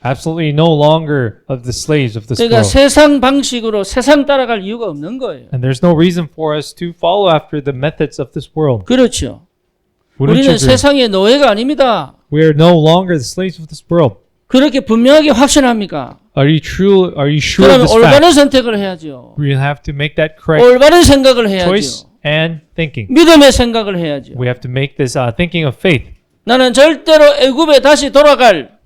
B: absolutely no longer of the slaves of this
A: 그러니까
B: world.
A: 세상 방식으로 세상 따라갈 이유가 없는 거예요.
B: And there's no reason for us to follow after the methods of this world.
A: 그렇죠.
B: Wouldn't
A: 우리는
B: you agree?
A: 세상의 노예가 아닙니다.
B: We are no longer the slaves of this world.
A: 그렇게 분명하게 확신합니까?
B: Are you sure of
A: 그러면
B: this
A: 올바른
B: fact?
A: 선택을 해야죠.
B: We have to make that correct
A: 올바른 생각을
B: choice
A: 해야죠.
B: and thinking.
A: 믿음의 생각을 해야죠.
B: We have to make this thinking of faith.
A: 나는 절대로 애굽에 다시 돌아갈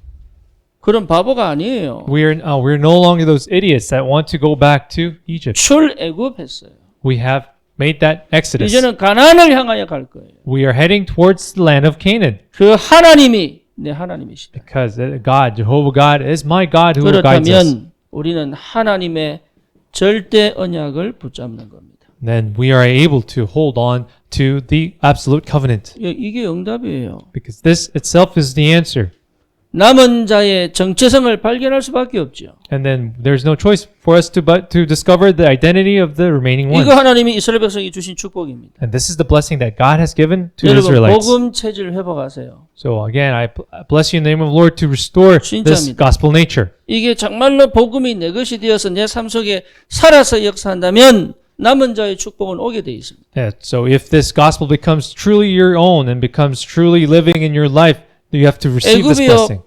A: 그런 바보가 아니에요.
B: We're no longer those idiots that want to go back to Egypt.
A: 출애굽했어요.
B: We have made that exodus.
A: 이제는 가나안을 향하여 갈 거예요.
B: We are heading towards the land of Canaan.
A: 그 하나님이 내 하나님이시다.
B: Because God, Jehovah God, is my God who guides us.
A: 그렇다면 우리는 하나님의 절대 언약을 붙잡는 겁니다.
B: Then we are able to hold on to the absolute covenant.
A: 이게 응답이에요.
B: Because this itself is the answer.
A: 남은 자의 정체성을 발견할 수밖에 없죠.
B: And then there's no choice for us but to discover the identity of the remaining ones.
A: 이거 하나님이 이스라엘 백성이 주신 축복입니다.
B: And this is the blessing that God has given to
A: 여러분
B: Israelites.
A: 복음 체질 회복하세요.
B: So again, I bless you in the name of the Lord to restore this
A: 진짜입니다.
B: gospel nature.
A: 이게 정말로 복음이 내 것이 되어서 내 삶 속에 살아서 역사한다면 남은 자의 축복은 오게 돼 있습니다.
B: Yeah, so if this gospel becomes truly your own and becomes truly living in your life, you have to receive this blessing.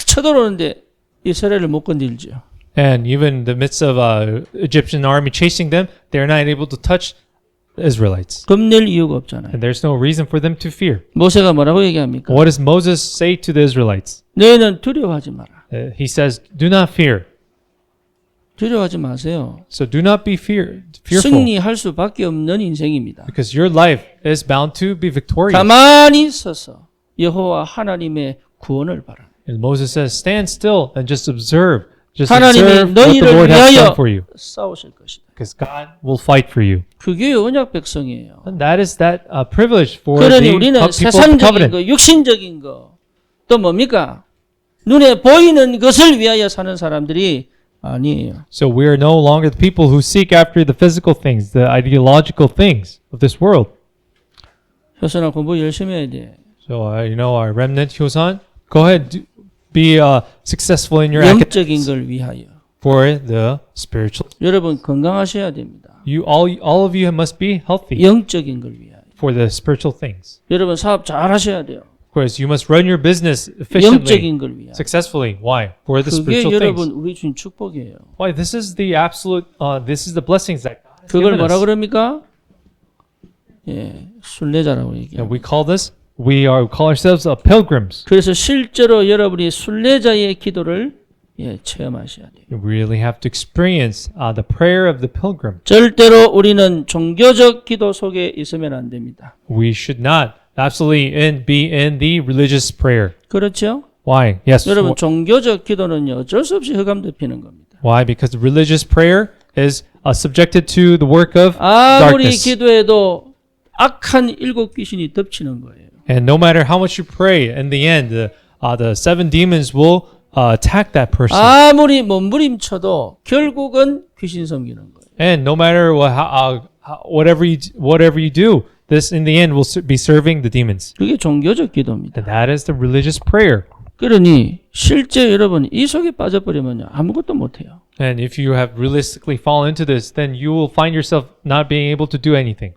A: 쳐들어오는데 이스라엘을 못 건들죠.
B: And even in the midst of Egyptian army chasing them, they're not able to touch the Israelites.
A: 겁낼 이유가 없잖아요.
B: And there's no reason for them to fear.
A: 모세가 뭐라고 얘기합니까?
B: What does Moses say to the Israelites?
A: 너희는 두려워하지 마라.
B: He says, do not fear.
A: 두려워하지 마세요.
B: So do not be fearful.
A: 승리할 수밖에 없는 인생입니다.
B: Because your life is bound to be victorious.
A: 가만히 서서 여호와 하나님의 구원을 바라.
B: And Moses says, stand still and just observe. Just
A: 하나님이
B: observe what the
A: 너희를
B: Lord has
A: 위하여
B: done for you.
A: 싸우실 것이다.
B: Because God will fight for you.
A: 그게 언약 백성이에요.
B: And that is that privilege for
A: 그러니
B: the
A: 우리는
B: people of the
A: 세상적인
B: covenant.
A: 거, 육신적인 거, 또 뭡니까? 눈에 보이는 것을 위하여 사는 사람들이 아니에요.
B: So we are no longer the people who seek after the physical things, the ideological things of this world.
A: 효선아 공부 열심히 해야 돼.
B: So, our remnant, Hyosan, go ahead, be successful in your academics
A: 영적인 걸 위하여.
B: for the spiritual.
A: 여러분 건강하셔야 됩니다.
B: All of you must be healthy
A: 영적인 걸 위하여.
B: for the spiritual things.
A: 여러분 사업 잘 하셔야 돼요.
B: Of course, you must run your business efficiently,
A: 영적인 걸 위하여.
B: successfully. Why? For the
A: 그게
B: spiritual
A: 여러분
B: things.
A: 우리 주신 축복이에요.
B: Why? This is the absolute. This is the blessings that God has
A: 그걸
B: given
A: 뭐라
B: us.
A: 그럽니까? 예, 순례자라고
B: And
A: 얘기해요.
B: we call ourselves pilgrims.
A: 그래서 실제로 여러분이 순례자의 기도를 체험하셔야 돼요.
B: You really have to experience the prayer of the pilgrim.
A: 절대로 우리는 종교적 기도 속에 있으면 안 됩니다.
B: We should not absolutely be in the religious prayer.
A: 그렇죠?
B: Why? Yes.
A: 여러분 종교적 기도는요 어쩔 수 없이 흑암덮이는 겁니다.
B: Why? Because religious prayer is subjected to the work of
A: 아무리
B: darkness.
A: 기도해도 악한 일곱 귀신이 덮치는 거예요.
B: And no matter how much you pray, in the end, the seven demons will attack that person.
A: 아무리 몸부림쳐도 결국은 귀신 섬기는 거예요.
B: And no matter whatever you do, this in the end will be serving the demons.
A: 그게 종교적 기도입니다.
B: And that is the religious prayer.
A: 그러니 실제 여러분 이 속에 빠져버리면 아무것도 못해요.
B: And if you have realistically fallen into this, then you will find yourself not being able to do anything.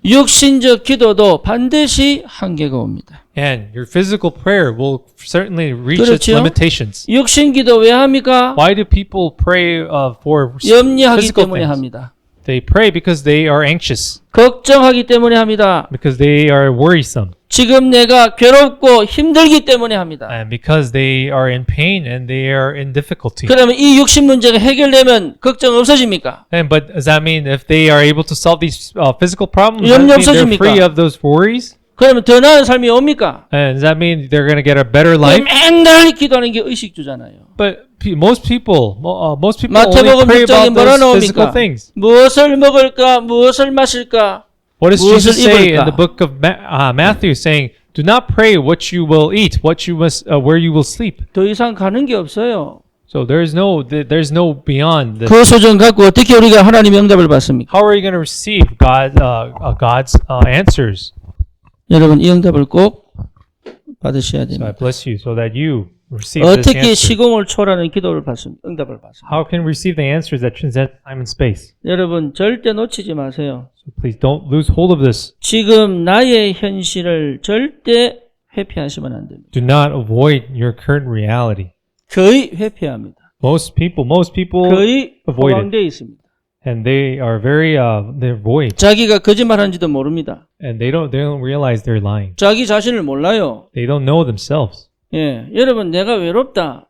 A: 육신적 기도도 반드시 한계가 옵니다.
B: And your physical prayer will certainly reach its
A: 그렇죠?
B: limitations.
A: 육신 기도 왜 합니까?
B: Why do people pray for
A: 염려하기
B: physical
A: 때문에
B: things?
A: 합니다.
B: They pray because they are anxious,
A: 걱정하기 때문에 합니다.
B: because they are worrisome,
A: 지금 내가 괴롭고 힘들기 때문에 합니다.
B: and because they are in pain and they are in difficulty.
A: 그러면 이 육신 문제가 해결되면 걱정 없어집니까?
B: But does that mean if they are able to solve these physical problems, does
A: 염려
B: that mean they're
A: 없어집니까?
B: free of those worries?
A: 그러면 더 나은 삶이 옵니까?
B: And does that mean they're going to get a better life?
A: 맨날 기도하는 게 의식주잖아요.
B: But most people only
A: 마태복음
B: pray
A: 6장에
B: about
A: 뭐라
B: those physical
A: 나옵니까?
B: things.
A: 무엇을 먹을까? 무엇을 마실까?
B: What does
A: 무엇을
B: Jesus say in
A: 입을까?
B: the book of Matthew, saying, "Do not pray what you will eat, what you must, where you will sleep."
A: 더 이상 가는 게 없어요.
B: So there's no beyond this.
A: 그 소정 갖고 어떻게 우리가 하나님의 응답을 받습니까?
B: How are you going to receive God's answers?
A: 여러분 이 응답을 꼭 받으셔야
B: So I
A: 됩니다.
B: bless you so that you receive this
A: 어떻게
B: answer.
A: 시공을 초월하는 기도를 받습니다. 응답을 받습니다.
B: How can we receive the answers that transcend time and space?
A: 여러분 절대 놓치지 마세요.
B: So please don't lose hold of this.
A: 지금 나의 현실을 절대 회피하시면 안 됩니다.
B: Do not avoid your current reality.
A: 거의 회피합니다.
B: Most people
A: 거의
B: avoid it.
A: 포함되어 있습니다.
B: and they are very they're void,
A: 자기가 거짓말하는지도 모릅니다.
B: and they don't realize they're lying.
A: 자기 자신을 몰라요.
B: They don't know themselves.
A: 예, 여러분 내가 외롭다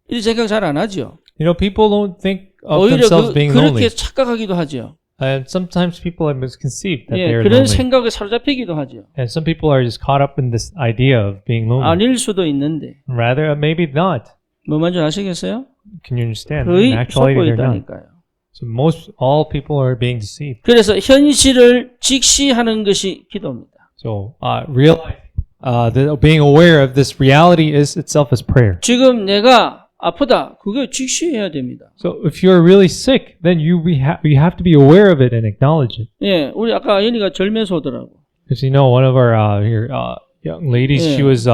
A: 이 생각 잘 안 하죠.
B: You know, people don't think of
A: 오히려
B: themselves being
A: 그렇게
B: lonely,
A: 착각하기도 하죠.
B: and sometimes people are misconceived that
A: 예,
B: they are
A: 그런
B: lonely,
A: 생각에 사로잡히기도 하죠.
B: and some people are just caught up in this idea of being lonely.
A: 아닐 수도 있는데
B: Rather, maybe not.
A: 뭐 먼저 아시겠어요?
B: Can you understand?
A: 거의
B: In actuality,
A: 속고
B: they're not.
A: 있다니까요.
B: So all people are being deceived.
A: 그래서 현실을 직시하는 것이 기도입니다.
B: So realize being aware of this reality is itself as prayer.
A: 지금 내가 아프다. 그거 직시해야 됩니다.
B: So if you're really sick, then you have to be aware of it and acknowledge it.
A: 예, 우리 아까 연희가 절매소더라고.
B: Because you know, one of our young ladies,
A: Yeah.
B: she was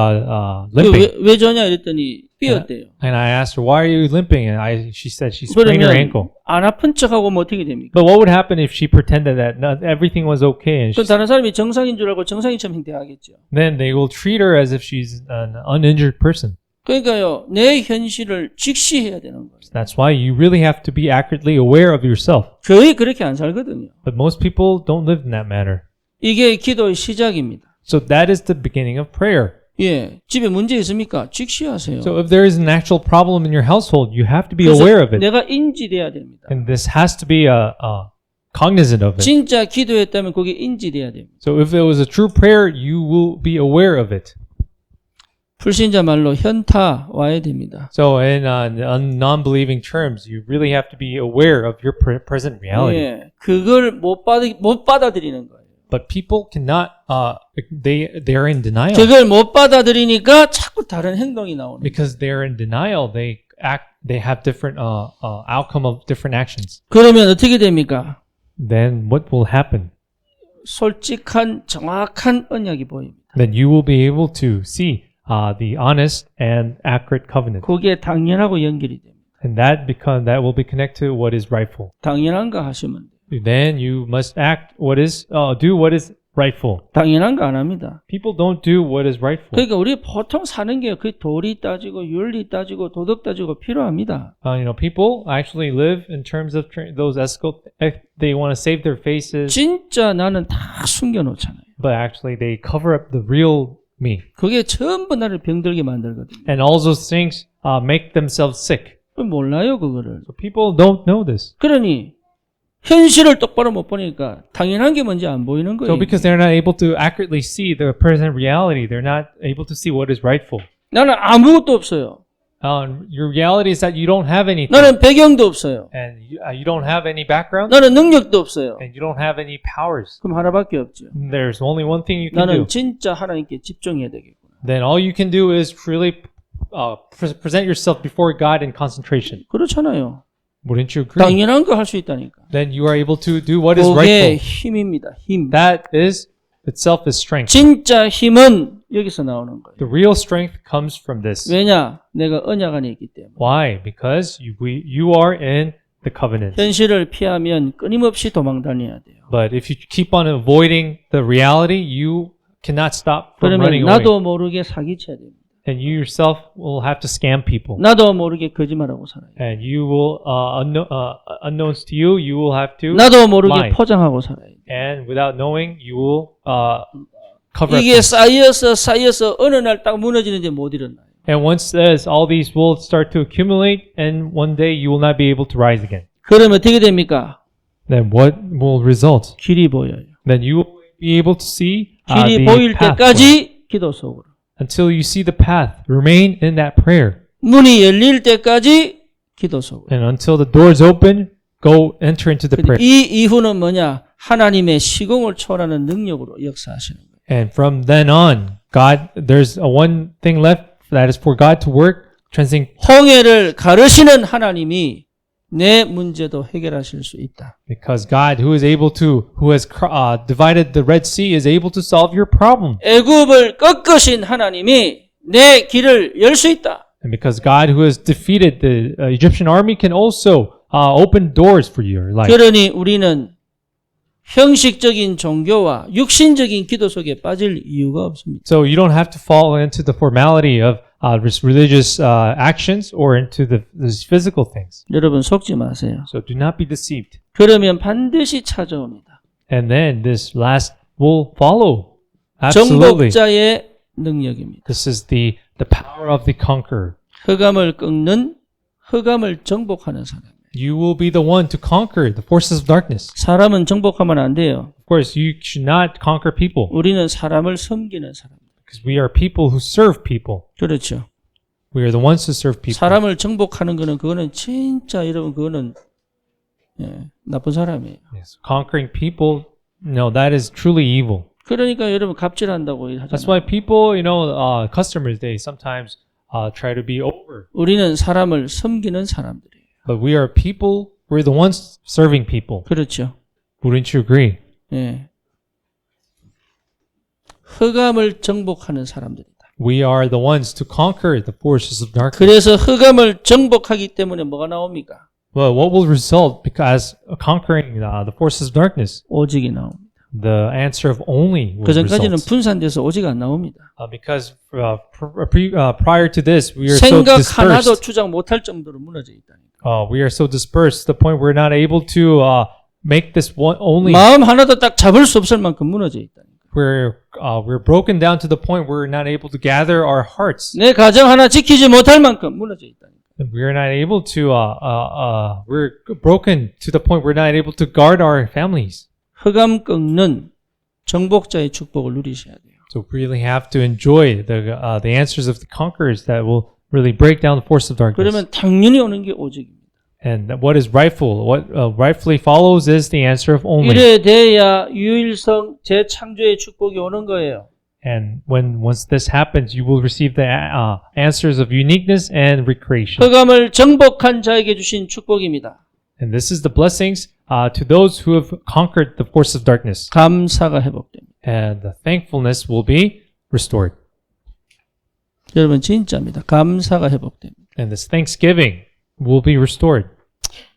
B: limping,
A: 왜 저냐 이랬더니 삐었대요.
B: and I asked her, "Why are you limping?" And she said she sprained her
A: 그러면
B: ankle.
A: 안 아픈 척하고 뭐 어떻게 됩니까?
B: But what would happen if she pretended that everything was okay, and
A: 그 다른 사람이 정상인 줄 알고 정상인처럼 행동하겠죠.
B: then they will treat her as if she's an uninjured person.
A: 그러니까요, 내 현실을 직시해야 되는 거예요.
B: That's why you really have to be accurately aware of yourself.
A: 거의 그렇게 안 살거든요.
B: But most people don't live in that manner.
A: 이게 기도의 시작입니다.
B: So that is the beginning of prayer.
A: 예, 집에 문제 있습니까? 직시하세요.
B: So if there is an actual problem in your household, you have to be
A: 그래서
B: aware of it.
A: 내가 인지돼야 됩니다.
B: And this has to be cognizant of it.
A: 진짜 기도했다면 그게 인지돼야 됩니다.
B: So if it was a true prayer, you will be aware of it.
A: 불신자 말로 현타 와야 됩니다.
B: So in non-believing terms, you really have to be aware of your present reality.
A: 예, 그걸 못 받아들이는 거예요.
B: But people cannot. They are in denial
A: 그걸 못 받아들이니까 자꾸 다른 행동이 나오는 거예요.
B: because they are in denial. They have different outcome of different actions.
A: 그러면 어떻게 됩니까?
B: Then what will happen?
A: 솔직한 정확한 언약이 보입니다.
B: Then you will be able to see the honest and accurate covenant,
A: 그게 당연하고 연결이 됩니다.
B: and that will be connected to what is rightful.
A: 당연한 거 하시면 돼요.
B: Then you must do what is rightful.
A: 당연한 거 안 합니다.
B: People don't do what is rightful.
A: 그러니까 우리 보통 사는 게 그 도리 따지고 윤리 따지고 도덕 따지고 필요합니다.
B: People actually live in terms of those ethical. They want to save their faces,
A: 진짜 나는 다 숨겨놓잖아요.
B: but actually they cover up the real me.
A: 그게 전부 나를 병들게 만들거든요.
B: And all those things make themselves sick.
A: 몰라요 그거를.
B: So people don't know this.
A: 그러니 현실을 똑바로 못 보니까 당연한 게 뭔지 안 보이는 거예요.
B: So because they're not able to accurately see the present reality, they're not able to see what is rightful.
A: 나는 아무것도 없어요.
B: Your reality is that you don't have anything,
A: 나는 배경도 없어요.
B: and you don't have any background,
A: 나는 능력도 없어요.
B: and you don't have any powers.
A: 그럼 하나밖에 없죠.
B: There's only one thing you can
A: 나는
B: do.
A: 진짜 하나님께 집중해야 되겠구나.
B: Then all you can do is really present yourself before God in concentration.
A: 그렇잖아요.
B: Wouldn't you agree?
A: 당연한 거 할 수 있다니까.
B: Then you are able to do what is
A: 그게
B: rightful.
A: 힘입니다. 힘.
B: That is itself is strength.
A: 진짜 힘은 여기서 나오는 거예요.
B: The real strength comes from this.
A: 왜냐? 내가 언약 안에 있기 때문에.
B: Why? Because you are in the covenant.
A: 현실을 피하면 끊임없이 도망 다녀야 돼요.
B: But if you keep on avoiding the reality, you cannot stop from
A: 그러면
B: running away.
A: 나도 모르게 사기쳐야 됩니다.
B: And you yourself will have to scam people.
A: 나도 모르게 거짓말하고 살아요.
B: And you will, unknowns to you, you will have to,
A: 나도 모르게
B: lie.
A: 포장하고 살아요.
B: and without knowing, you will cover up.
A: 이게 쌓여서 어느 날 딱 무너지는데 못 일어나요.
B: And once this, all these will start to accumulate, and one day you will not be able to rise again.
A: 그러면 어떻게 됩니까?
B: Then what will result?
A: 길이 보여요.
B: Then you will be able to see
A: 길이
B: the
A: 보일
B: path
A: 때까지 기도 속으로.
B: until you see the path. Remain in that prayer,
A: 문이 열릴 때까지 기도 속으로.
B: and until the doors open, enter into the prayer.
A: 이 이후는 뭐냐? 하나님의 시공을 초월하는 능력으로 역사하시는 거예요.
B: And from then on, there's one thing left, that is for God to work, transcending.
A: 홍해를 가르시는 하나님이 내 문제도 해결하실 수 있다.
B: Because God, who has divided the Red Sea, is able to solve your problem.
A: 애굽을 꺾으신 하나님이 내 길을 열 수 있다.
B: And because God, who has defeated the Egyptian army, can also open doors for your life.
A: 그러니 우리는 형식적인 종교와 육신적인 기도 속에 빠질 이유가 없습니다.
B: So you don't have to fall into the formality of religious actions or into these physical things.
A: 여러분 속지 마세요.
B: So do not be deceived.
A: 그러면 반드시 찾아옵니다.
B: And then this last will follow. Absolutely.
A: 정복자의 능력입니다.
B: This is the power of the conqueror.
A: 흑암을 꺾는 흑암을 정복하는 사람.
B: You will be the one to conquer the forces of darkness.
A: 사람은 정복하면 안 돼요.
B: Of course, you should not conquer people
A: 우리는 사람을 섬기는 사람.
B: because we are people who serve people.
A: 그렇죠.
B: We are the ones who serve people.
A: 사람을 정복하는 거는 그거는 진짜 여러분 그거는 나쁜 사람이에요.
B: Yes. Conquering people, no, that is truly evil.
A: 그러니까 여러분 갑질한다고
B: That's
A: 하잖아요.
B: why people, customers, they sometimes try to be over.
A: 우리는 사람을 섬기는 사람들이에요.
B: But we are people, we're the ones serving people.
A: 그렇죠.
B: Wouldn't you agree?
A: 예. 흑암을 정복하는 사람들이다.
B: We are the ones to conquer the forces of darkness.
A: 그래서 흑암을 정복하기 때문에 뭐가 나옵니까?
B: Well, what will result because conquering the forces of darkness?
A: 오직이 나옵니다.
B: The answer of only will
A: 그 전까지는
B: result.
A: 분산돼서 오직 안 나옵니다.
B: Because prior to this, we are so
A: 생각 하나도
B: dispersed.
A: 주장 못할 정도로 무너져 있다니까.
B: We are so dispersed to the point we're not able to make this one only.
A: 마음 하나도 딱 잡을 수 없을 만큼 무너져 있다니까.
B: We're broken down to the point where we're not able to gather our hearts.
A: 내 가정 하나 지키지 못할 만큼 무너져 있다니까.
B: We're not able to. We're broken to the point we're not able to guard our families.
A: 흑암 꺾는 정복자의 축복을 누리셔야 돼요.
B: So we really have to enjoy the answers of the conquerors that will really break down the force of darkness.
A: 그러면 당연히 오는 게 오직입니다.
B: And what is rightful, what rightfully follows is the answer of only.
A: 이래 돼야 유일성 재창조의 축복이 오는 거예요.
B: And once this happens, you will receive the answers of uniqueness and recreation.
A: 흑암을 정복한 자에게 주신 축복입니다.
B: And this is the blessings to those who have conquered the force of darkness.
A: 감사가 회복됩니다.
B: And the thankfulness will be restored.
A: 여러분 진짜입니다. 감사가 회복됩니다.
B: And this thanksgiving will be restored.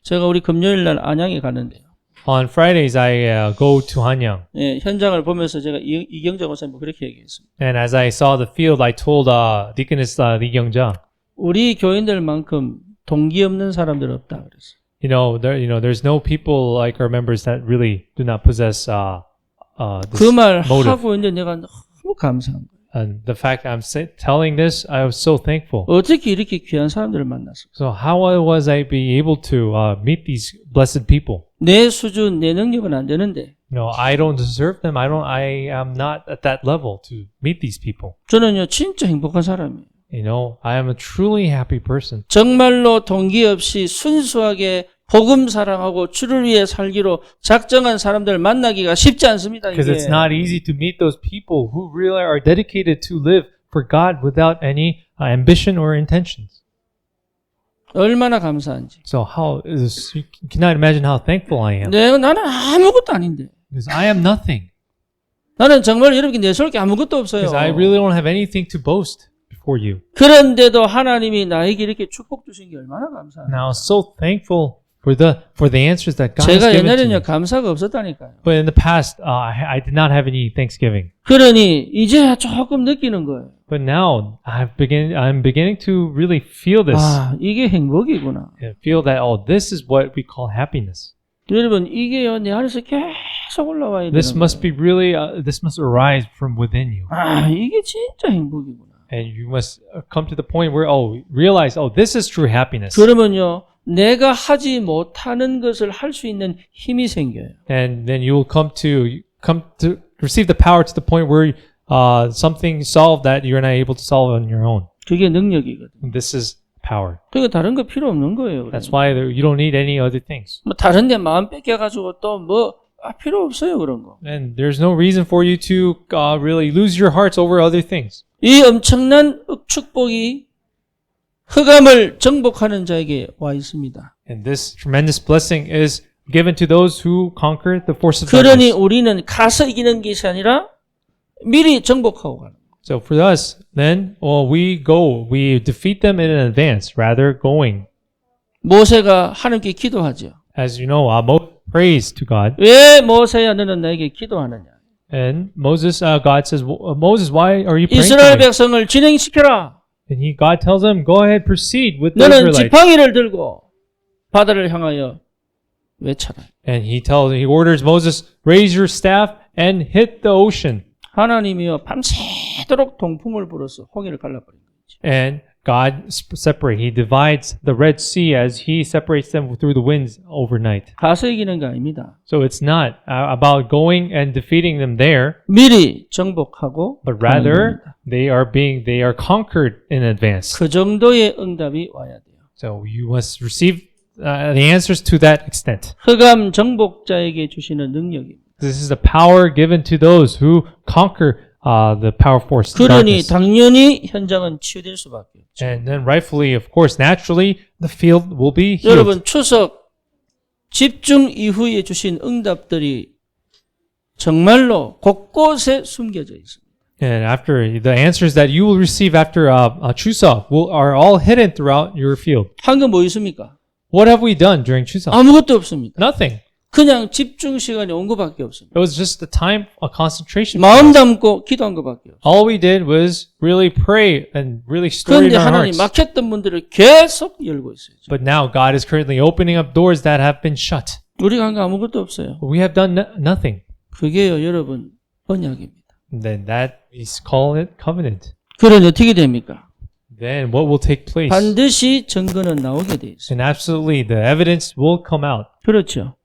A: 제가 우리 금요일 날 안양에 가는데요.
B: On Fridays, I go to Hanyang.
A: 예, 현장을 보면서 제가 이경자 목사님 그렇게 얘기했습니다.
B: And as I saw the field, I told Deaconess Lee Kyung-ja,
A: 우리 교인들만큼 동기 없는 사람들 없다 그랬어요.
B: there's no people like our members that really do not possess this
A: 그 말
B: motive.
A: 하고 있는데 내가 너무 감사한 거예요.
B: And the fact I'm telling this, I was so thankful.
A: 어떻게 이렇게 귀한 사람들을 만났을까?
B: So how was I be able to meet these blessed people?
A: 내 수준, 내 능력은 안 되는데
B: I don't deserve them. I am not at that level to meet these people.
A: 저는요 진짜 행복한 사람이에요.
B: I am a truly happy person.
A: 정말로 동기 없이 순수하게 복음 사랑하고 주를 위해 살기로 작정한 사람들 만나기가 쉽지 않습니다.
B: Because
A: 이게.
B: it's not easy to meet those people who really are dedicated to live for God without any ambition or intentions.
A: 얼마나 감사한지.
B: So you cannot imagine how thankful I am.
A: 나는 아무것도 아닌데.
B: Because I am nothing.
A: 나는 정말 여러분께 내세울 게 아무것도 없어요.
B: Because I really don't have anything to boast before you.
A: 그런데도 하나님이 나에게 이렇게 축복 주신 게 얼마나 감사해요.
B: Now, so thankful for the answers that God has
A: 제가
B: given to
A: 옛날에는요
B: me.
A: 감사가 없었다니까요.
B: But in the past, I did not have any thanksgiving.
A: 그러니 이제야 조금 느끼는 거예요.
B: But now I'm beginning to really feel this.
A: 아, 이게 행복이구나.
B: And feel that this is what we call happiness.
A: 여러분 이게요 내 안에서 계속 올라와야
B: This
A: 되는
B: must
A: 거예요.
B: be really this must arise from within you.
A: 아, 이게 진짜 행복이구나.
B: And you must come to the point where realize this is true happiness.
A: 그러면요 내가 하지 못하는 것을 할 수 있는 힘이 생겨요.
B: And then you will come to receive the power to the point where something solved that you're not able to solve on your own.
A: 그게 능력이거든요.
B: And this is power.
A: 그러니까 다른 거 필요 없는 거예요.
B: That's why you don't need any other things.
A: 뭐 다른 데 마음 뺏겨가지고 또 뭐 필요 없어요 그런 거.
B: And there's no reason for you to really lose your hearts over other things.
A: 이 엄청난 축복이 흑암을 정복하는 자에게 와 있습니다.
B: And this tremendous blessing is given to those who conquer the force of
A: 그러니
B: darkness.
A: 우리는 가서 이기는 것이 아니라 미리 정복하고 가는 거예요.
B: So for us, then, we defeat them in advance, rather going.
A: 모세가 하나님께 기도하죠.
B: As you know, Moses prays to God.
A: 왜 모세야 너는 나에게 기도하느냐.
B: And God says, Moses, why are you praying
A: 이스라엘
B: to me?
A: 백성을 진행시켜라.
B: And God tells them, go ahead, proceed with the
A: 너는
B: Israelites.
A: 지팡이를 들고 바다를 향하여 외쳐라.
B: And he orders Moses, raise your staff and hit the ocean.
A: 하나님이여 밤새도록 동풍을 불어서 홍해를 갈라버린 거죠.
B: And God he divides the Red Sea as he separates them through the winds overnight.
A: 가서 이기는 게 아닙니다.
B: So it's not about going and defeating them there,
A: 미리 정복하고
B: but
A: 가는
B: rather
A: 겁니다.
B: they are conquered in advance.
A: 그 정도의 응답이 와야 돼요.
B: So you must receive the answers to that extent.
A: 흑암 정복자에게 주시는 능력입니다.
B: This is the power given to those who conquer the power force.
A: 그러니
B: darkness.
A: 당연히 현장은 치유될 수밖에 없죠.
B: And then rightfully, of course, naturally, the field will be healed.
A: 여러분 추석 집중 이후에 주신 응답들이 정말로 곳곳에 숨겨져 있습니다.
B: And after the answers that you will receive after Chuseok are all hidden throughout your field.
A: 한 건 뭐 있습니까?
B: What have we done during Chuseok?
A: 아무것도 없습니다.
B: Nothing.
A: 그냥 집중 시간이 온 것밖에 없습니다.
B: It was just the time of concentration.
A: 마음 담고 기도한 것밖에 없어요.
B: All we did was really pray and really store it
A: 그런데
B: in our
A: 하나님
B: hearts.
A: 막혔던 문들을 계속 열고 있어요.
B: But now God is currently opening up doors that have been shut.
A: 우리가 한 거 아무것도 없어요.
B: We have done nothing.
A: 그게요, 여러분, 언약입니다.
B: And then that is call it covenant.
A: 그러니 어떻게 됩니까?
B: Then what will take place?
A: 반드시 증거는 나오게 돼 있어요.
B: And absolutely, the evidence will come out.
A: 그렇죠.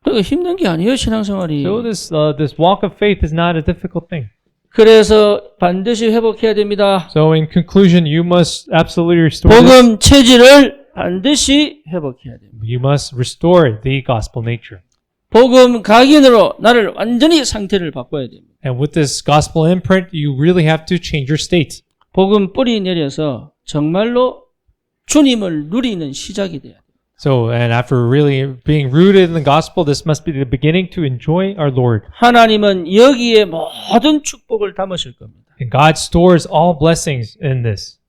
A: 그러니까 힘든 게 아니에요, 신앙생활이.
B: So this walk of faith is not a difficult thing.
A: 그래서 반드시 회복해야 됩니다.
B: So in conclusion, you must absolutely restore this.
A: 복음 체질을 반드시 회복해야 됩니다.
B: You must restore the gospel nature.
A: 복음 각인으로 나를 완전히 상태를 바꿔야 됩니다.
B: And with this gospel imprint, you really have to change your state.
A: 복음 뿌리 내려서 정말로 주님을 누리는 시작이 돼야 돼요.
B: So, and after really being rooted in the gospel, this must be the beginning to enjoy our Lord.
A: 하나님은 여기에 모든 축복을 담으실 겁니다.
B: And God stores all blessings in this.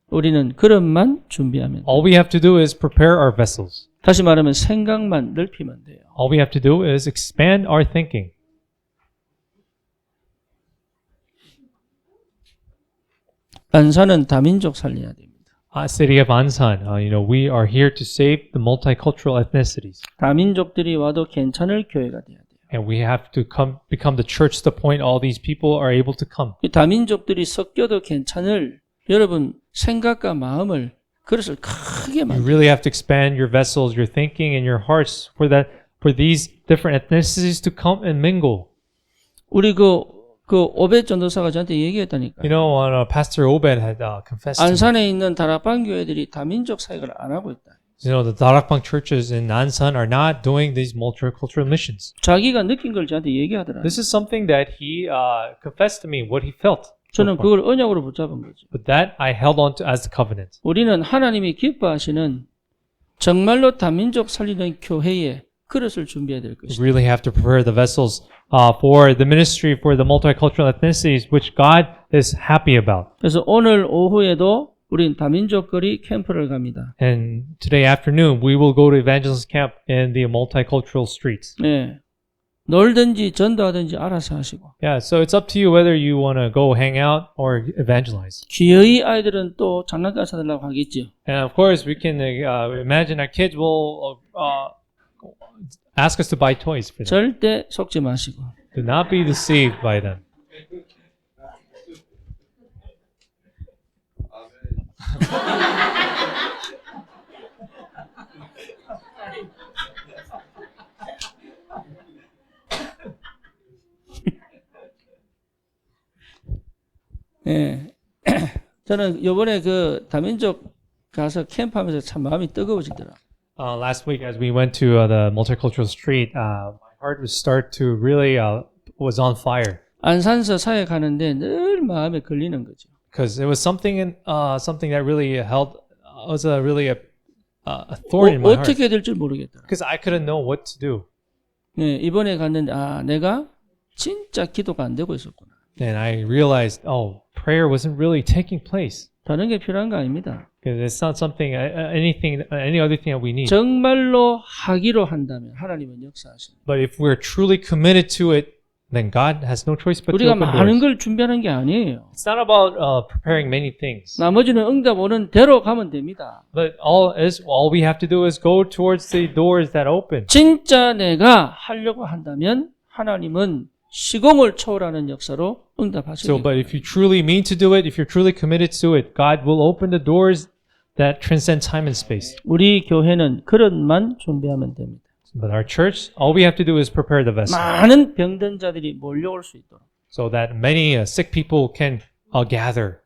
A: 우리는 그릇만 준비하면 돼요.
B: All we have to do is prepare our vessels.
A: 다시 말하면 생각만 넓히면 돼요.
B: All we have to do is expand our thinking.
A: 안산은 다민족 살려야 됩니다.
B: City of Ansan, we are here to save the multicultural ethnicities.
A: 다민족들이 와도 괜찮을 교회가 돼야 돼요.
B: And we have to become the church to the point all these people are able to come.
A: 이 다민족들이 섞여도 괜찮을 여러분 생각과 마음을 그릇을 크게
B: You
A: 만들어요.
B: really have to expand your vessels, your thinking, and your hearts for these different ethnicities to come and mingle.
A: 우리 그 오벳 전도사가 저한테 얘기했다니까.
B: When Pastor Obed had confessed to me,
A: 안산에 있는 다락방 교회들이 다민족 사역을 안 하고 있다.
B: the Darakbang churches in Ansan are not doing these multicultural missions.
A: 자기가 느낀 걸 저한테 얘기하더라.
B: This is something that he confessed to me, what he felt.
A: 저는 그걸 언약으로 붙잡은 거죠.
B: But that I held on to as the covenant.
A: 우리는 하나님이 기뻐하시는 정말로 다민족 살리는 교회에 그릇을 준비해야 될
B: We
A: 것이다.
B: really have to prepare the vessels for the ministry for the multicultural ethnicities, which God is happy about.
A: 그래서 오늘 오후에도 우린 다민족 거리 캠프를 갑니다.
B: And today afternoon, we will go to evangelist camp in the multicultural streets.
A: 네. 놀든지 전도하든지 알아서 하시고.
B: Yeah, so it's up to you whether you want to go hang out or evangelize.
A: 기어이 아이들은 또 장난감 사달라고 하겠죠.
B: And of course, we can imagine our kids will ask us to buy toys for them.
A: 절대 속지 마시고.
B: Do not be deceived by them.
A: 예. 저는 요번에 그 다민족 가서 캠프하면서 참 마음이 뜨거워지더라.
B: Last week, as we went to the multicultural street, my heart was start to really was on fire
A: 안산서 사역하는데 늘 마음에 걸리는 거죠.
B: because it was something that really was a thorn in my heart
A: 어떻게 해야 될 줄 모르겠더라.
B: because I couldn't know what to do.
A: 네, 이번에 갔는데 내가 진짜 기도가 안 되고 있었구나.
B: And I realized, prayer wasn't really taking place.
A: 다른 게 필요한 거 아닙니다.
B: Because it's not something, any other thing that we need.
A: 정말로 하기로 한다면 하나님은 역사하십니다.
B: But if we're truly committed to it, then God has no choice but to
A: 우리가
B: open
A: 많은
B: doors.
A: 걸 준비하는 게 아니에요.
B: It's not about preparing many things,
A: 나머지는 응답 오는 대로 가면 됩니다.
B: but all we have to do is go towards the doors that open.
A: 진짜 내가 하려고 한다면 하나님은 시공을 초월하는 역사로 응답하시게
B: So, but if you truly mean to do it, if you're truly committed to it, God will open the doors that transcend time and space.
A: 우리 교회는 그릇만 준비하면 됩니다.
B: But our church, all we have to do is prepare the vessel
A: 많은 병든 자들이 몰려올 수 있도록.
B: so that many sick people can gather.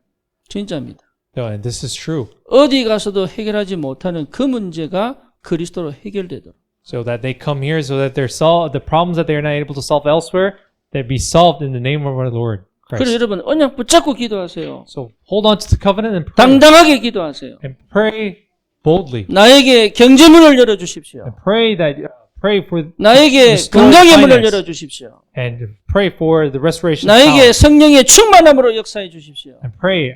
A: 진짜입니다.
B: And this is true.
A: 어디 가서도 해결하지 못하는 그 문제가 그리스도로 해결되도록.
B: So that they come here, so that the problems that they are not able to solve elsewhere, they be solved in the name of our Lord
A: 그래서
B: Christ.
A: 여러분 언약 붙잡고 기도하세요.
B: So hold on to the covenant and pray.
A: 당당하게 기도하세요.
B: And pray boldly.
A: 나에게 경제문을 열어주십시오.
B: And pray for
A: 나에게
B: restored
A: 건강의 문을
B: finance.
A: 열어주십시오.
B: And pray for the restoration of
A: 나에게
B: power.
A: 성령의 충만함으로 역사해 주십시오.
B: And pray,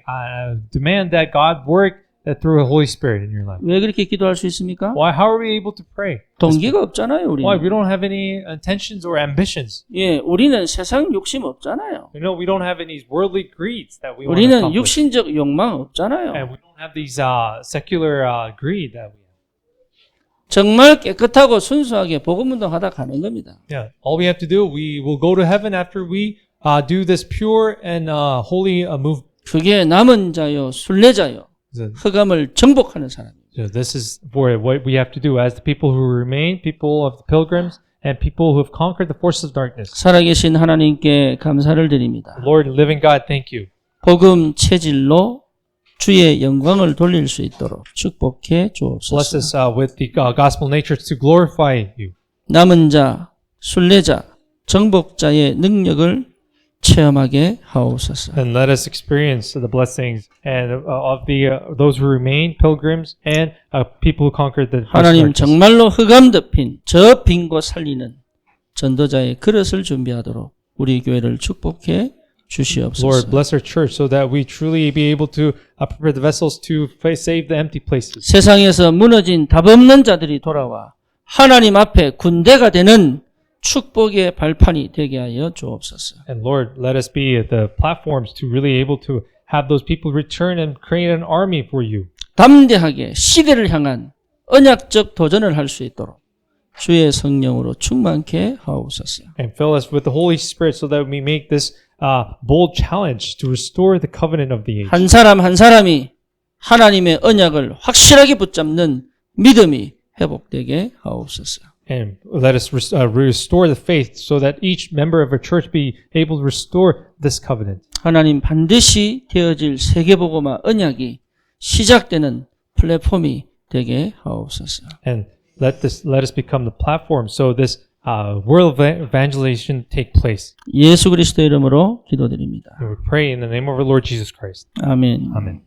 B: demand that God work through the Holy Spirit in your life.
A: 왜 그렇게 기도할 수 있습니까?
B: Why? How are we able to pray?
A: 동기가 없잖아요,
B: Why? We
A: 우리는.
B: don't have any intentions or ambitions.
A: 예, 우리는 세상 욕심 없잖아요.
B: You know, we don't have any worldly greeds that we want to
A: 우리는
B: accomplish.
A: 육신적 욕망 없잖아요.
B: And we don't have these secular greed that we have.
A: 정말 깨끗하고 순수하게 복음 운동하다 가는 겁니다.
B: Yeah. All we have to do, we will go to heaven after we do this pure and holy move.
A: 그게 남은 자요, 순례자요, 흑암을 정복하는 사람입니다.
B: So this is for what we have to do as the people who remain, people of the pilgrims, and people who have conquered the forces of darkness.
A: 살아계신 하나님께 감사를 드립니다.
B: Lord, living God, thank you.
A: 복음 체질로 주의 영광을 돌릴 수 있도록 축복해
B: Bless
A: 주옵소서.
B: us with the gospel nature to glorify you.
A: 남은 자, 순례자, 정복자의 능력을 체험하게 하옵소서.
B: And let us experience the blessings and of the those who remain, pilgrims, and people who conquered the forces of
A: 하나님
B: darkness.
A: 정말로 흑암 덮인 저 빈 곳 살리는 전도자의 그릇을 준비하도록 우리 교회를 축복해 주시옵소서.
B: Lord, bless our church so that we truly be able to prepare the vessels to save the empty places.
A: 세상에서 무너진 답 없는 자들이 돌아와 하나님 앞에 군대가 되는 축복의 발판이 되게 하여 주옵소서.
B: And Lord, let us be the platforms to really able to have those people return and create an army for you.
A: 담대하게 시대를 향한 언약적 도전을 할 수 있도록 주의 성령으로 충만케 하옵소서.
B: And fill us with the Holy Spirit so that we make this bold challenge to restore the covenant of the age.
A: 한 사람 한 사람이 하나님의 언약을 확실하게 붙잡는 믿음이 회복되게 하옵소서.
B: And let us restore the faith so that each member of our church be able to restore this covenant.
A: 하나님 반드시 되어질 세계복음화 언약이 시작되는 플랫폼이 되게 하옵소서.
B: And let us become the platform so this world evangelization take place.
A: 예수 그리스도 이름으로 기도드립니다.
B: And we pray in the name of our Lord Jesus Christ.
A: 아멘.
B: Amen.